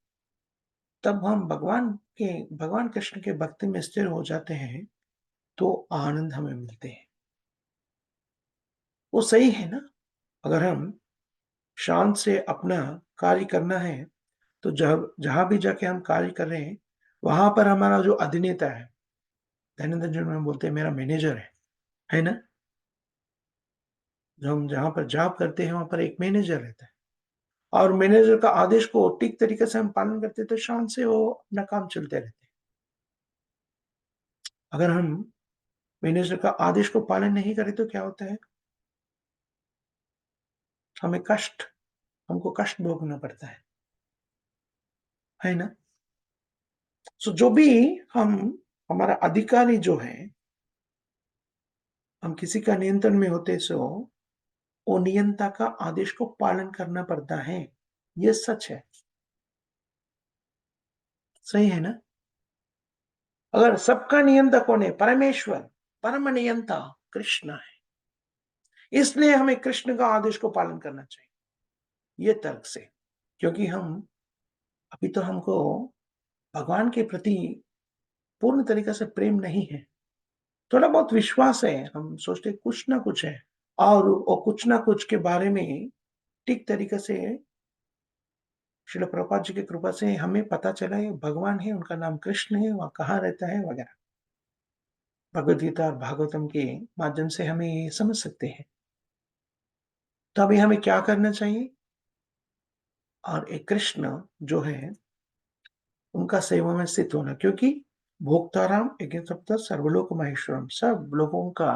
तब हम भगवान कृष्ण के भक्ति में स्थिर हो जाते हैं, तो आनंद हमें मिलते हैं। वो सही है ना? अगर हम शांत से अपना कार्य करना है, तो जब जहां भी जाके हम कार्य कर रहे हैं, वहां पर हमारा जो अधिनेता है, दैनंद जी में बोलते हैं मेरा मैनेजर है ना? जो हम जहां पर जॉब करते हैं, वहां पर एक मैनेजर रहता है और मैनेजर का आदेश को ठीक तरीके से हम पालन करते हैं, तो शांत से वो अपना काम चलते रहते हैं। अगर हम मैनेजर का आदेश को पालन नहीं करें तो क्या होता है? हमें कष्ट हमको कष्ट भोगना पड़ता है ना? सो जो भी हम हमारा अधिकारी जो है, हम किसी का नियंत्रण में होते सो वो नियंता का आदेश को पालन करना पड़ता है। ये सच है। सही है ना? अगर सबका नियंता कौन है? परमेश्वर, परम नियंता कृष्ण है। इसलिए हमें कृष्ण का आदेश को पालन करना चाहिए, ये तर्क से। क्योंकि हम अभी तो हमको भगवान के प्रति पूर्ण तरीके से प्रेम नहीं है। थोड़ा बहुत विश्वास है, हम सोचते कुछ ना कुछ है और वो कुछ ना कुछ के बारे में ठीक तरीके से श्रील प्रभुपाद जी की कृपा से हमें पता चला है भगवान है, उनका नाम कृष्ण है, वह कहाँ रहता है वगैरह। भगवद गीता और भागवतम के माध्यम से हमें ये समझ सकते हैं। तो अभी हमें क्या करना चाहिए? और एक कृष्ण जो है उनका सेवा में स्थित होना, क्योंकि भोक्ताराम एक सप्ताह सर्वलोक महेश्वरम, सब लोगों का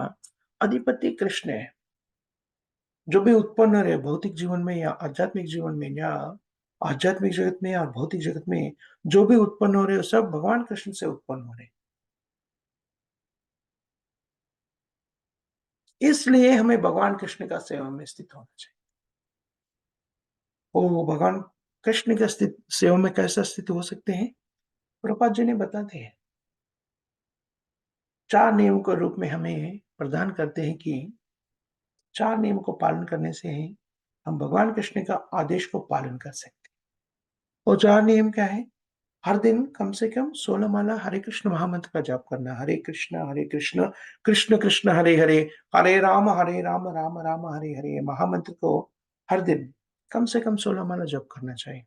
अधिपति कृष्ण है। जो भी उत्पन्न हो रहे भौतिक जीवन में या आध्यात्मिक जीवन में या आध्यात्मिक जगत में या भौतिक जगत में, जो भी उत्पन्न हो रहे हो सब भगवान कृष्ण से उत्पन्न हो रहे। इसलिए हमें भगवान कृष्ण का सेवा में स्थित होना चाहिए। वो भगवान कृष्ण के स्थित सेवा में कैसे स्थित हो सकते हैं? प्रभुपाद जी ने बताते हैं, 4 नियम के रूप में हमें प्रदान करते हैं कि 4 नियम को पालन करने से ही हम भगवान कृष्ण का आदेश को पालन कर सकते हैं। वो 4 नियम क्या है? हर दिन कम से कम 16 माला हरे कृष्ण महामंत्र का जाप करना। हरे कृष्ण, कृष्ण कृष्ण हरे हरे, हरे राम, राम राम हरे हरे। महामंत्र को हर दिन कम से कम 16 माला जप करना चाहिए।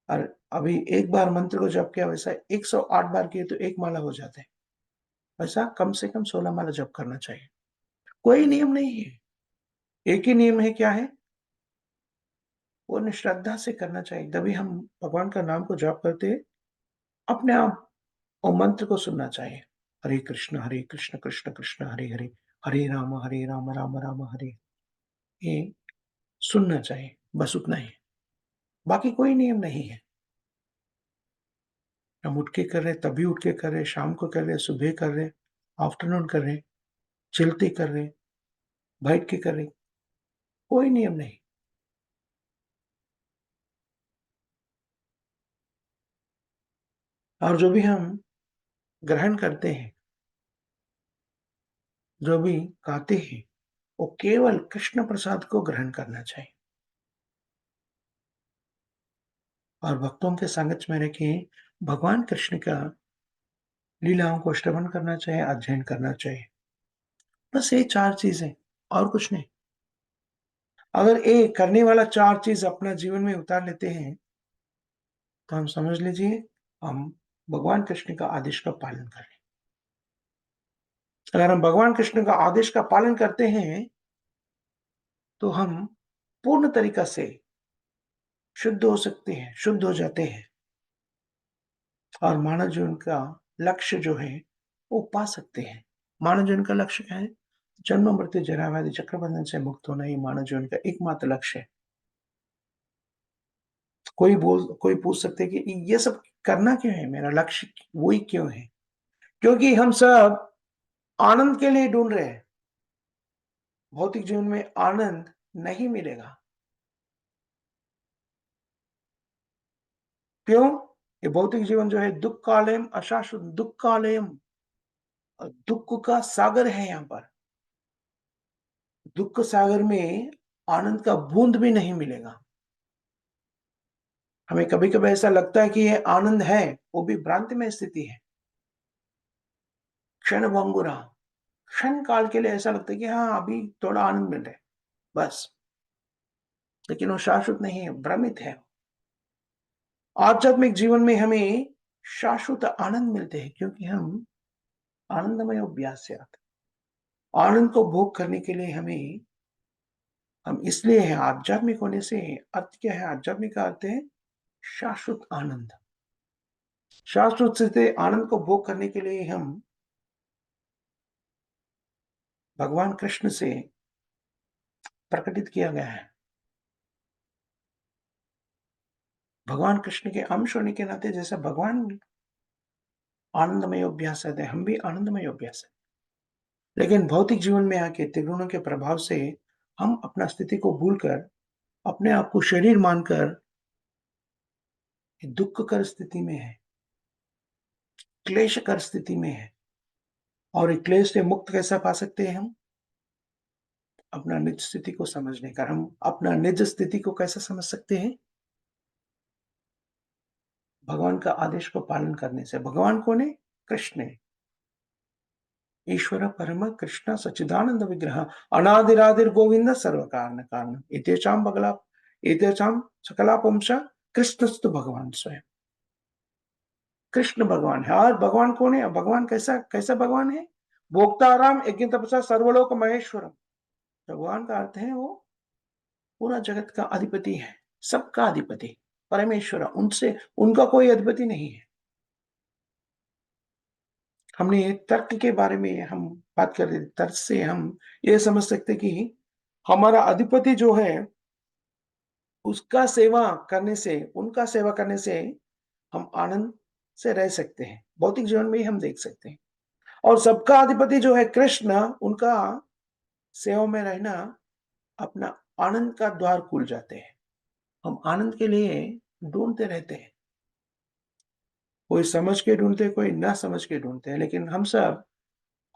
और अभी एक बार मंत्र को जप किया, वैसा 108 बार किए तो 1 माला हो जाते हैं। वैसा कम से कम 16 माला जप करना चाहिए। कोई नियम नहीं है। एक ही नियम है, क्या है? वो श्रद्धा से करना चाहिए। तभी हम भगवान का नाम को जाप करते हैं, अपने आप और मंत्र को सुनना चाहिए। हरे कृष्ण कृष्ण कृष्ण हरे हरे, हरे राम राम राम हरे। ये सुनना चाहिए, बस उतना ही। बाकी कोई नियम नहीं है। हम उठ के कर रहे, तभी उठ के कर रहे, शाम को कर रहे, सुबह कर रहे, आफ्टरनून कर रहे, चलते कर रहे, बैठ के कर रहे, कोई नियम नहीं। और जो भी हम ग्रहण करते हैं, जो भी गाते हैं, वो केवल कृष्ण प्रसाद को ग्रहण करना चाहिए और भक्तों के संगत में रह के भगवान कृष्ण का लीलाओं को श्रवण करना चाहिए, अध्ययन करना चाहिए। बस ये 4 चीज़ें, और कुछ नहीं। अगर ये करने वाला 4 चीज़ अपना जीवन में उतार लेते हैं, तो हम समझ लीजिए हम भगवान कृष्ण का आदेश का पालन कर रहे हैं। अगर हम भगवान कृष्ण का आदेश का पालन करते हैं, तो हम पूर्ण तरीका से शुद्ध हो सकते हैं, शुद्ध हो जाते हैं और मानव जीवन का लक्ष्य जो है, वो पा सकते हैं। मानव जीवन का लक्ष्य क्या है? जन्म, मृत्यु, जरा, व्याधि, चक्रबंधन से मुक्त होना ही मानव जीवन का एकमात्र लक्ष्य है। कोई पूछ सकते है कि ये सब करना क्यों है? मेरा लक्ष्य वही क्यों है? क्योंकि हम सब आनंद के लिए ढूँढ रहे हैं। भौतिक जीवन में आनंद नहीं मिलेगा। क्यों? ये भौतिक जीवन जो है दुःखालयम अशाश्वत दुःखालयम दुःख का सागर है यहाँ पर। दुःख सागर में आनंद का बूंद भी नहीं मिलेगा। हमें कभी-कभी ऐसा लगता है कि ये आनंद है, वो भी भ्रांतिमय स्थिति है। क्षणभंगुरा, क्षण काल के लिए ऐसा लगता है कि हाँ, अभी थोड़ा आनंद मिल रहा है, बस। लेकिन वो शाश्वत नहीं है, भ्रमित है। आध्यात्मिक जीवन में हमें शाश्वत आनंद मिलते हैं क्योंकि हम आनंदमय अभ्यास से आते हैं। आनंद को भोग करने के लिए हम इसलिए हैं आध्यात्मिक होने से अर्थ क्या है? आध्यात्मिक का अर्थ है शाश्वत आनंद। शाश्वत से आनंद को भोग करने के लिए हम भगवान कृष्ण से प्रकटित किया गया है। भगवान कृष्ण के अंश होने के नाते जैसा भगवान आनंदमय अभ्यास है, हम भी आनंदमय अभ्यास है। लेकिन भौतिक जीवन में आके त्रिगुणों के प्रभाव से हम अपना स्थिति को भूलकर अपने आप को शरीर मानकर दुःखकर स्थिति में है, क्लेशकर स्थिति में है। और ये क्लेश से मुक्त कैसा पा सकते हैं हम? अपना निज स्थिति को समझने का। हम अपना निज स्थिति को कैसे समझ सकते हैं? भगवान का आदेश को पालन करने से। भगवान कौन है? कृष्ण है। ईश्वर परम कृष्ण सच्चिदानंद विग्रह अनादिरादिर गोविंद सर्व कारण कारण एतेषां सकला पुंसा कृष्णस्तु भगवान स्वयं। कृष्ण भगवान है। और भगवान कौन है? भगवान कैसा कैसा भगवान है? भोक्ताराम यज्ञ तपसा सर्वलोक महेश्वरम। भगवान का अर्थ है वो पूरा जगत का अधिपति है, सबका अधिपति परमेश्वर। उनसे उनका कोई अधिपति नहीं है। हमने तर्क के बारे में हम बात कर रहे थे। तर्क से हम ये समझ सकते कि हमारा अधिपति जो है उसका सेवा करने से, उनका सेवा करने से हम आनंद से रह सकते हैं। भौतिक जीवन में ही हम देख सकते हैं। और सबका अधिपति जो है कृष्ण, उनका सेवा में रहना अपना आनंद का द्वार खुल जाते हैं। हम आनंद के लिए ढूंढते रहते हैं। कोई समझ के ढूंढते, कोई ना समझ के ढूंढते हैं, लेकिन हम सब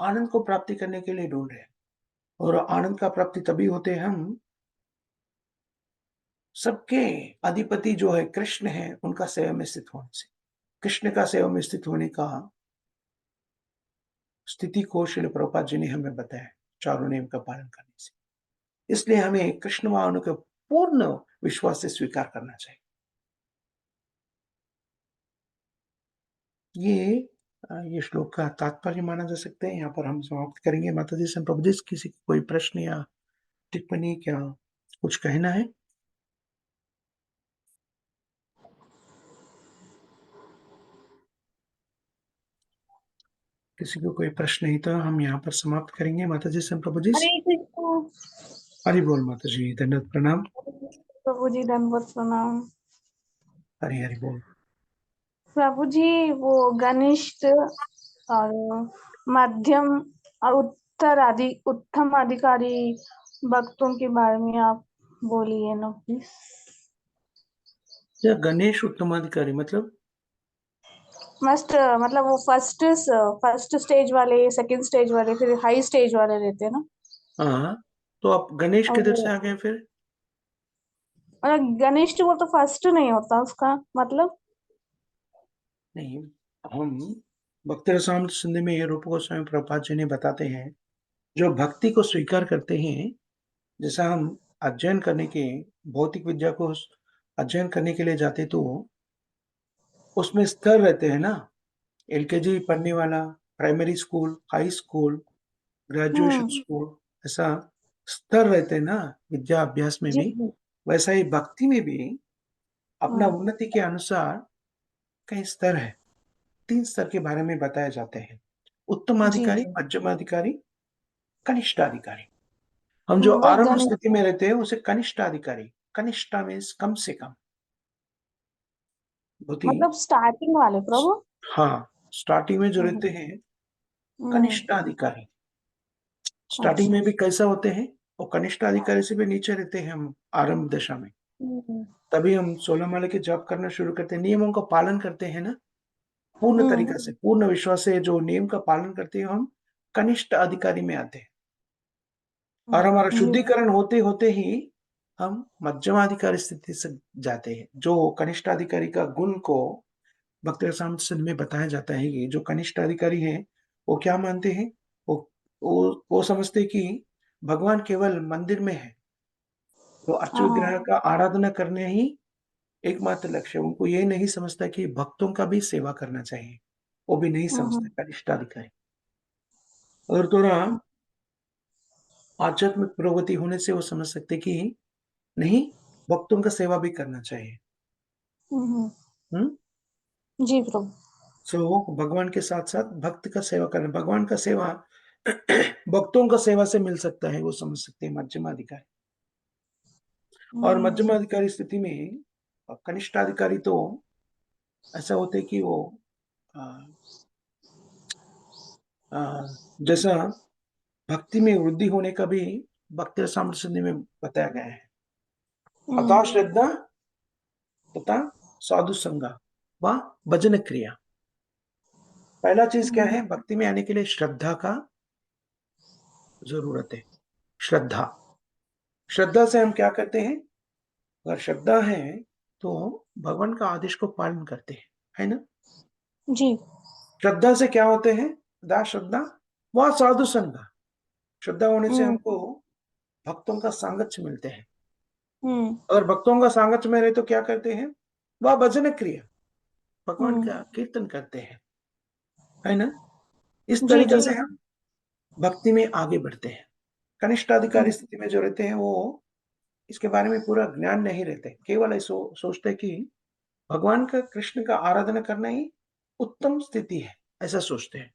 आनंद को प्राप्ति करने के लिए ढूंढ रहे हैं। और आनंद का प्राप्ति तभी होते हैं हम सबके अधिपति जो है कृष्ण है, उनका सेवा में स्थित होने से। कृष्ण का सेवा में स्थित होने का स्थिति को श्रील प्रभुपाद जी ने हमें बताया, चारों नियम का पालन करने से। इसलिए हमें कृष्ण भगवान को पूर्ण विश्वास से स्वीकार करना चाहिए। ये श्लोक का तात्पर्य माना जा सकता है। यहाँ पर हम समाप्त करेंगे। माता जी से प्रभु जी किसी को कोई प्रश्न या टिप्पणी, क्या कुछ कहना है? किसी को कोई प्रश्न नहीं तो हम यहाँ पर समाप्त करेंगे। माता जी से प्रभु जी। हरे कृष्ण। हरि बोल माता जी, धन्यवाद, प्रणाम। प्रभु जी दंडवत प्रणाम। हरि हरि बोल। प्रभु जी वो घनिष्ठ और मध्यम और उत्तम अधिकारी भक्तों के बारे में आप बोलिए ना प्लीज। या गणेश उत्तमाधिकारी मतलब? मस्ट मतलब वो फर्स्ट स्टेज वाले, सेकंड स्टेज वाले, फिर हाई स्टेज वाले रहते हैं ना। हाँ, तो आप गणेश और किधर से आ गए फिर? मतलब घनिष्ठ वो तो फर्स्ट नहीं होता उसका मतलब। नहीं, हम भक्ति रसामृत सिंधु में ये रूप गोस्वामी प्रभुपाद जी ने बताते हैं, जो भक्ति को स्वीकार करते हैं, जैसा हम अध्ययन करने के भौतिक विद्या को अध्ययन करने के लिए जाते तो उसमें स्तर रहते हैं ना। एलकेजी पढ़ने वाला, primary school, high school, graduation hmm. School, ऐसा स्तर रहते हैं ना विद्या अभ्यास में जी, भी, जी। वैसा ही भक्ति में भी अपना हुँ, उन्नति के अनुसार कई स्तर है। 3 स्तर के बारे में बताए जाते हैं। जी, उत्तमाधिकारी, जी। मध्यमाधिकारी, कनिष्ठाधिकारी। हम जो वही आरंभ गणित स्थिति में रहते हैं उसे कनिष्ठाधिकारी, कनिष्ठा मीन्स कम से कम, बहुत ही, मतलब स्टार्टिंग वाले प्रभु? हाँ, स्टार्टिंग में जो हुँ, रहते हुँ। हैं हुँ, कनिष्ठाधिकारी। स्टार्टिंग अच्छा। में भी कैसा होते हैं? वो कनिष्ठाधिकारी से भी नीचे रहते हैं हम आरंभ दशा में। हुँ, हुँ। तभी हम 16 माला के जप करना शुरू करते हैं, नियमों का पालन करते हैं ना, पूर्ण हुँ, तरीका से, पूर्ण विश्वास से जो नियम का पालन करते हैं हम कनिष्ठ अधिकारी में आते हैं। और हुँ। हमारा जी। शुद्धिकरण होते-होते ही हम मध्यमाधिकारी स्थिति से जाते हैं। जो कनिष्ठाधिकारी का गुण को भक्ति रसामृत सिंह में बताया जाता है कि जो कनिष्ठ अधिकारी हैं, वो क्या मानते हैं? वो वो समझते हैं कि भगवान केवल मंदिर में है। तो अर्च हाँ, हाँ। विग्रह का आराधना करने ही एकमात्र लक्ष्य है। उनको ये नहीं समझता कि भक्तों का भी सेवा करना चाहिए। वो भी नहीं हुँ, समझते हुँ। कनिष्ठ अधिकारी। और थोड़ा हुँ, आध्यात्मिक प्रगति होने से वो समझ सकते कि नहीं, भक्तों का सेवा भी करना चाहिए। हुँ, हुँ। हुँ? जी प्रभु। सो भगवान के साथ-साथ भक्त का सेवा करना, भगवान का सेवा भक्तों का सेवा से मिल सकता है, वो समझ सकते हैं मध्यमाधिकारी। और हुँ, मध्यमाधिकारी स्थिति में कनिष्ठाधिकारी तो ऐसा होता है कि वो अ अ, जैसा भक्ति में वृद्धि होने का भी भक्ति रसामृत सिंह में बताया गया है। अथाह हुँ, श्रद्धा तथा साधु संग व भजन क्रिया। पहला चीज़ क्या हुँ, है? भक्ति में आने के लिए श्रद्धा का ज़रूरत है। श्रद्धा। श्रद्धा से हम क्या करते हैं? अगर श्रद्धा है, तो भगवान का आदेश को पालन करते हैं, है ना? जी। श्रद्धा से क्या होते हैं? दा श्रद्धा व साधु संग। श्रद्धा होने से हुँ, हमको भक्तों का सांगत्य मिलते हैं। हुँ, अगर भक्तों का सांगत्य में रहे तो क्या करते हैं? वह भजन क्रिया, भगवान हुँ। का कीर्तन करते हैं, है ना? इस जी, तरीके जी। से हम भक्ति में आगे बढ़ते हैं। कनिष्ठ हुँ, अधिकारी स्थिति में जो रहते हैं वो इसके बारे में पूरा ज्ञान नहीं रहते। केवल ये सोचते हैं कि भगवान का कृष्ण का आराधना करना ही उत्तम स्थिति है, ऐसा सोचते हैं।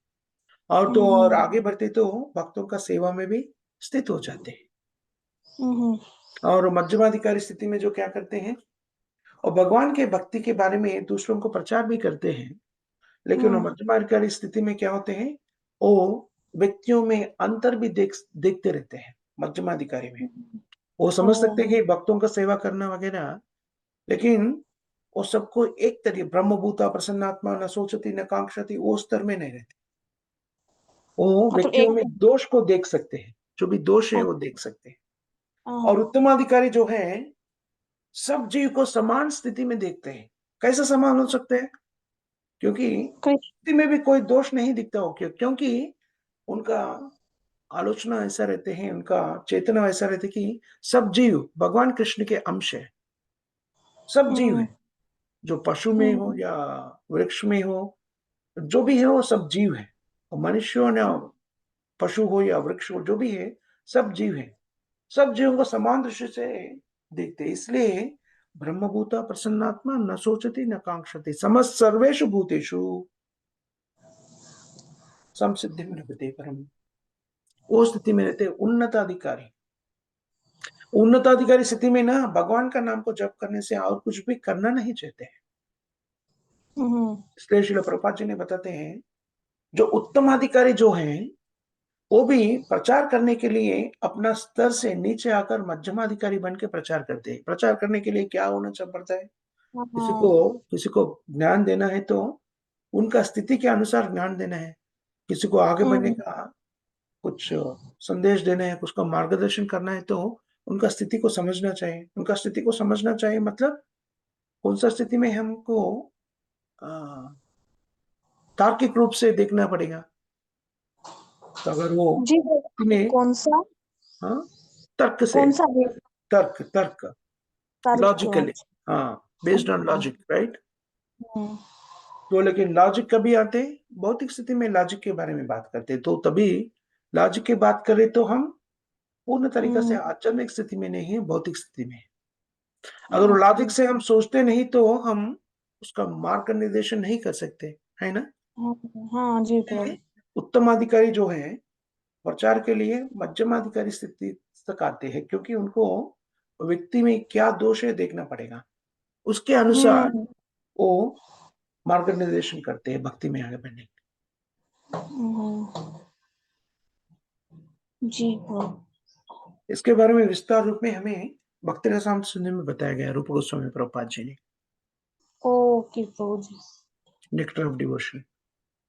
और तो और हुँ, आगे बढ़ते तो भक्तों का सेवा में भी स्थित हो जाते हैं। हुँ, हुँ, और मध्यमाधिकारी स्थिति में जो क्या करते हैं और भगवान के भक्ति के बारे में दूसरों को प्रचार भी करते हैं, लेकिन वो हुँ, मध्यमाधिकारी स्थिति में क्या होते हैं, वो व्यक्तियों में अंतर भी देखते रहते हैं, मध्यमाधिकारी में। हुँ। वो समझ सकते ओह! हैं कि भक्तों का सेवा करना वगैरह, लेकिन वो सबको एक तरीके ब्रह्मभूता प्रसन्नात्मा न सोचती न कांक्षति वो स्तर में नहीं रहते। वो मतलब व्यक्तियों एक में दोष को देख सकते हैं, जो भी दोष है वो अच्छा। देख सकते हैं। हाँ, और उत्तमाधिकारी जो हैं, सब जीव को समान स्थिति में देखते हैं। कैसे समान हो सकते हैं? क्योंकि कृष्ण व्यक्ति में भी कोई दोष नहीं दिखता हो क्योंकि उनका आलोचना ऐसा रहते हैं, उनका चेतना ऐसा रहता है कि सब जीव भगवान कृष्ण के अंश हैं। सब जीव हुँ, हैं, जो पशु में हो हुँ, या वृक्ष में हो, जो भी है वो सब जीव हैं। और मनुष्य हो या पशु हो या वृक्ष हो, जो भी है, सब जीव हैं। सब जीवों को समान दृष्टि से देखते हैं। इसलिए ब्रह्मभूता प्रसन्नात्मा न सोचति न कांक्षति समस्त सर्वेषु भूतेषु संसिद्धिं लभते परम। वो स्थिति में रहते हैं उन्नत अधिकारी। उन्नत अधिकारी स्थिति में ना भगवान का नाम को जप करने से और कुछ भी करना नहीं चाहते हैं। हुँ, इसलिए श्रील प्रभुपाद जी ने बताते हैं, जो उत्तम अधिकारी जो हैं, वो भी प्रचार करने के लिए अपना स्तर से नीचे आकर मध्यमाधिकारी बन के प्रचार करते हैं। प्रचार करने के लिए क्या होना पड़ता है? हाँ, किसी हाँ। को किसी को ज्ञान देना है तो उनका स्थिति के अनुसार ज्ञान देना है। किसी को आगे बढ़ने हुँ, का कुछ संदेश देना है, उसका मार्गदर्शन करना है तो उनका स्थिति को समझना चाहिए। उनका स्थिति को समझना चाहिए मतलब कौन-सा स्थिति में हमको अ, तार्किक रूप से देखना पड़ेगा। तो अगर वो जी, में कौन-सा हाँ, तर्क से कौन-सा है? तर्क तर्क तर्क लॉजिकली अच्छा, हाँ, बेस्ड ऑन अच्छा। Logic right? हुँ, तो लेकिन लॉजिक कभी आते हैं, भौतिक स्थिति में लॉजिक के बारे में बात करते हैं, तो तभी लॉजिक की बात करें तो हम पूर्ण तरीका से हुँ, आध्यात्मिक स्थिति में नहीं है, भौतिक स्थिति में है। अगर वो ओके। लॉजिक से हम सोचते नहीं तो हम उसका मार्ग का निर्देशन नहीं कर सकते, है ना? हाँ, हाँ जी इसलिए प्रभु। उत्तमाधिकारी जो हैं, प्रचार के लिए मध्यमाधिकारी स्थिति तक आते हैं क्योंकि उनको व्यक्ति में क्या दोष है देखना पड़ेगा। उसके अनुसार हुँ, वो मार्ग निर्देशन करते हैं भक्ति में आगे बढ़ने के हुँ, जी प्रभु। लिए। इसके बारे में विस्तार रूप में हमें भक्ति रसामृत सुनने में बताया गया है रूप गोस्वामी प्रभुपाद जी ने, okay Prabhu ji. Nectar of devotion.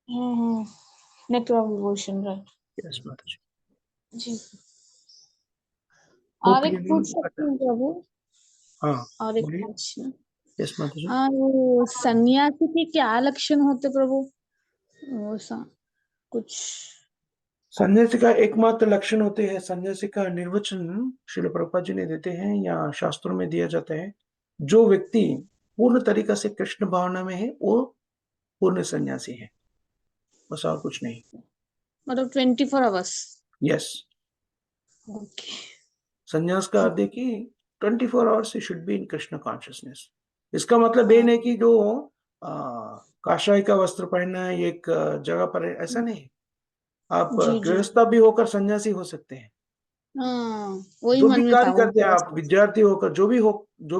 हुँ, हुँ। Network devotion right. यस माता जी। जी। और होप एक यू नो पूछ सकती हूँ प्रभु? हाँ, और एक बोलिए। प्रश्न। यस माता जी। वो सन्यासी के क्या लक्षण होते प्रभु? वो सा कुछ सन्यासी का एकमात्र लक्षण होते हैं, सन्यासी का निर्वचन श्रील प्रभुपाद जी ने देते हैं या शास्त्रों में दिया जाता है। जो व्यक्ति पूर्ण तरीका से कृष्ण भावना में है, वो पूर्ण सन्यासी है, बस और कुछ नहीं। मतलब 24 आवर्स? Yes, okay. संन्यास का जी। अर्थ है कि 24 hours he should be in Krishna consciousness. इसका मतलब ये हाँ। नहीं कि जो अ, काषाय का वस्त्र पहनना है एक जगह पर है, ऐसा नहीं। आप जी, जी। गृहस्थ भी होकर सन्यासी हो सकते हैं। हाँ, वही जो मन भी में था कार्य करते हैं आप, उनका। विद्यार्थी होकर जो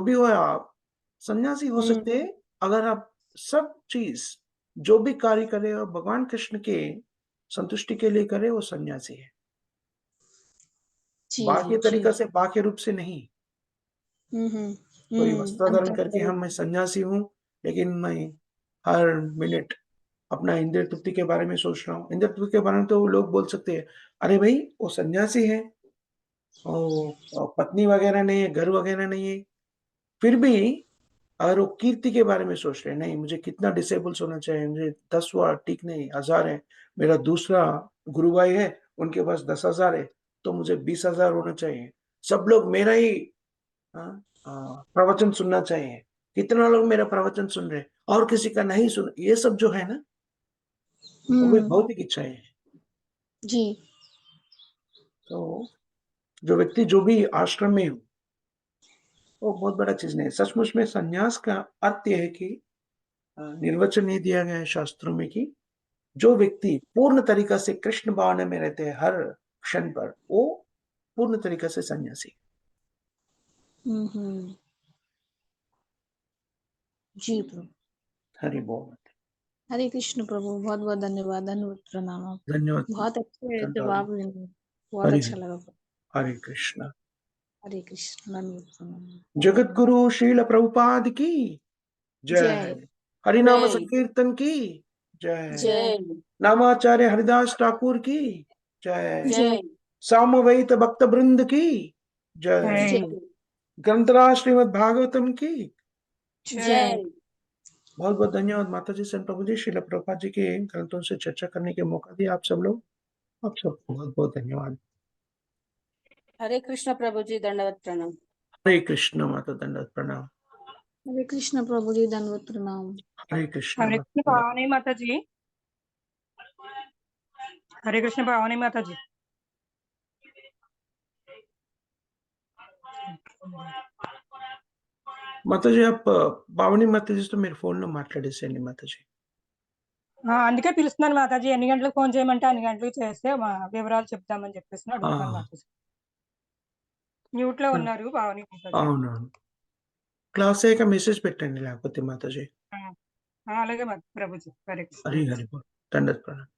भी हो आप, सन्यासी हो हुँ, सकते हैं अगर आप सब चीज़, जो भी कार्य करें और भगवान कृष्ण के संतुष्टि के लिए करें, वो सन्यासी है। जी, बाह्य जी। तरीका से, बाह्य रूप से नहीं। हुँ, हुँ। कोई हुँ, वस्त्र धारण करके अंतःकरण। हम मैं सन्यासी हूँ, लेकिन मैं हर मिनट अपना इंद्रिय तृप्ति के बारे में सोच रहा हूँ। इंद्रिय तृप्ति के बारे में तो लोग बोल सकते हैं, "अरे भई, वो सन्यासी है, वो पत्नी वगैरह नहीं है, घर वगैरह नहीं है।" फिर भी अगर वो कीर्ति के बारे में सोच रहे हैं, नहीं मुझे कितना डिसेबल्स होना चाहिए, मुझे 10 वार ठीक नहीं, 1000 है, मेरा दूसरा गुरु भाई है, उनके पास 10,000 है, तो मुझे 20,000 होना चाहिए। सब लोग मेरा ही प्रवचन सुनना चाहिए। कितना लोग मेरा प्रवचन सुन रहे हैं और किसी का नहीं सुन, ये सब जो है ना, वो भी हुँ, भौतिक इच्छाएँ हैं। जी। तो जो व्यक्ति जो भी आश्रम में हो, वो बहुत बड़ा चीज़ नहीं है। सचमुच में सन्यास का अर्थ ये है कि निर्वचन ये दिया गया है शास्त्रों में कि जो व्यक्ति पूर्ण तरीका से कृष्ण भावना में रहते हैं हर क्षण पर, वो पूर्ण तरीका से सन्यासी। हुँ, हुँ। जी प्रभु। हरि बोल। हरे कृष्ण प्रभु, बहुत-बहुत धन्यवाद, दंडवत प्रणाम आप। धन्यवाद, बहुत अच्छे धन्यवाद। जवाब मिले, बहुत हरि अच्छा हरि, लगा। हरे कृष्ण। हरे कृष्ण, दंडवत प्रणाम। जगतगुरु श्रील प्रभुपाद की जय, जय। हरिनाम जय, संकीर्तन की जय। जय, नामाचार्य हरिदास ठाकुर की जय। जय, सामवेद भक्त वृंद की जय। जय, ग्रंथराज श्रीमद् भागवतम की जय। बहुत बहुत धन्यवाद माता जी, संत प्रभु जी, श्रील प्रभुपाद जी के ग्रंथों से चर्चा करने के मौका दिया आप सब लोग। आप सबको बहुत बहुत धन्यवाद। हरे कृष्ण प्रभु जी, दंडवत प्रणाम। हरे कृष्ण माता, दंडवत प्रणाम। हरे कृष्ण प्रभु जी, दंडवत प्रणाम। हरे कृष्ण हरे माता, कृष्ण दंडवत। भवानी माता जी। हरे कृष्ण भवानी माता जी। माता जी आप పావని మాతాజీతో మీరు ఫోన్‌లో మాట్లాడేసేయండి మాతాజీ. అందుకే పిలుస్తున్నాను మాతాజీ. ఎన్ని గంటలకు ఫోన్ చేయమంటే అన్ని గంటలకు చేస్తే వివరాలు చెప్తామని చెప్పేసని ఆ! అడుగుతున్నాను మాతాజీ. మ్యూట్‌లో ఆ! ఉన్నారు భవాని మాతాజీ. అవునవును. క్లాస్ అయ్యాక మెసేజ్ పెట్టండి లేకపోతే మాతాజీ. ఆ! అలాగే ప్రభుజీ. హరే కృష్ణ హరి మాతాజీ. హరి బోల్. దండవత్ ప్రణామం.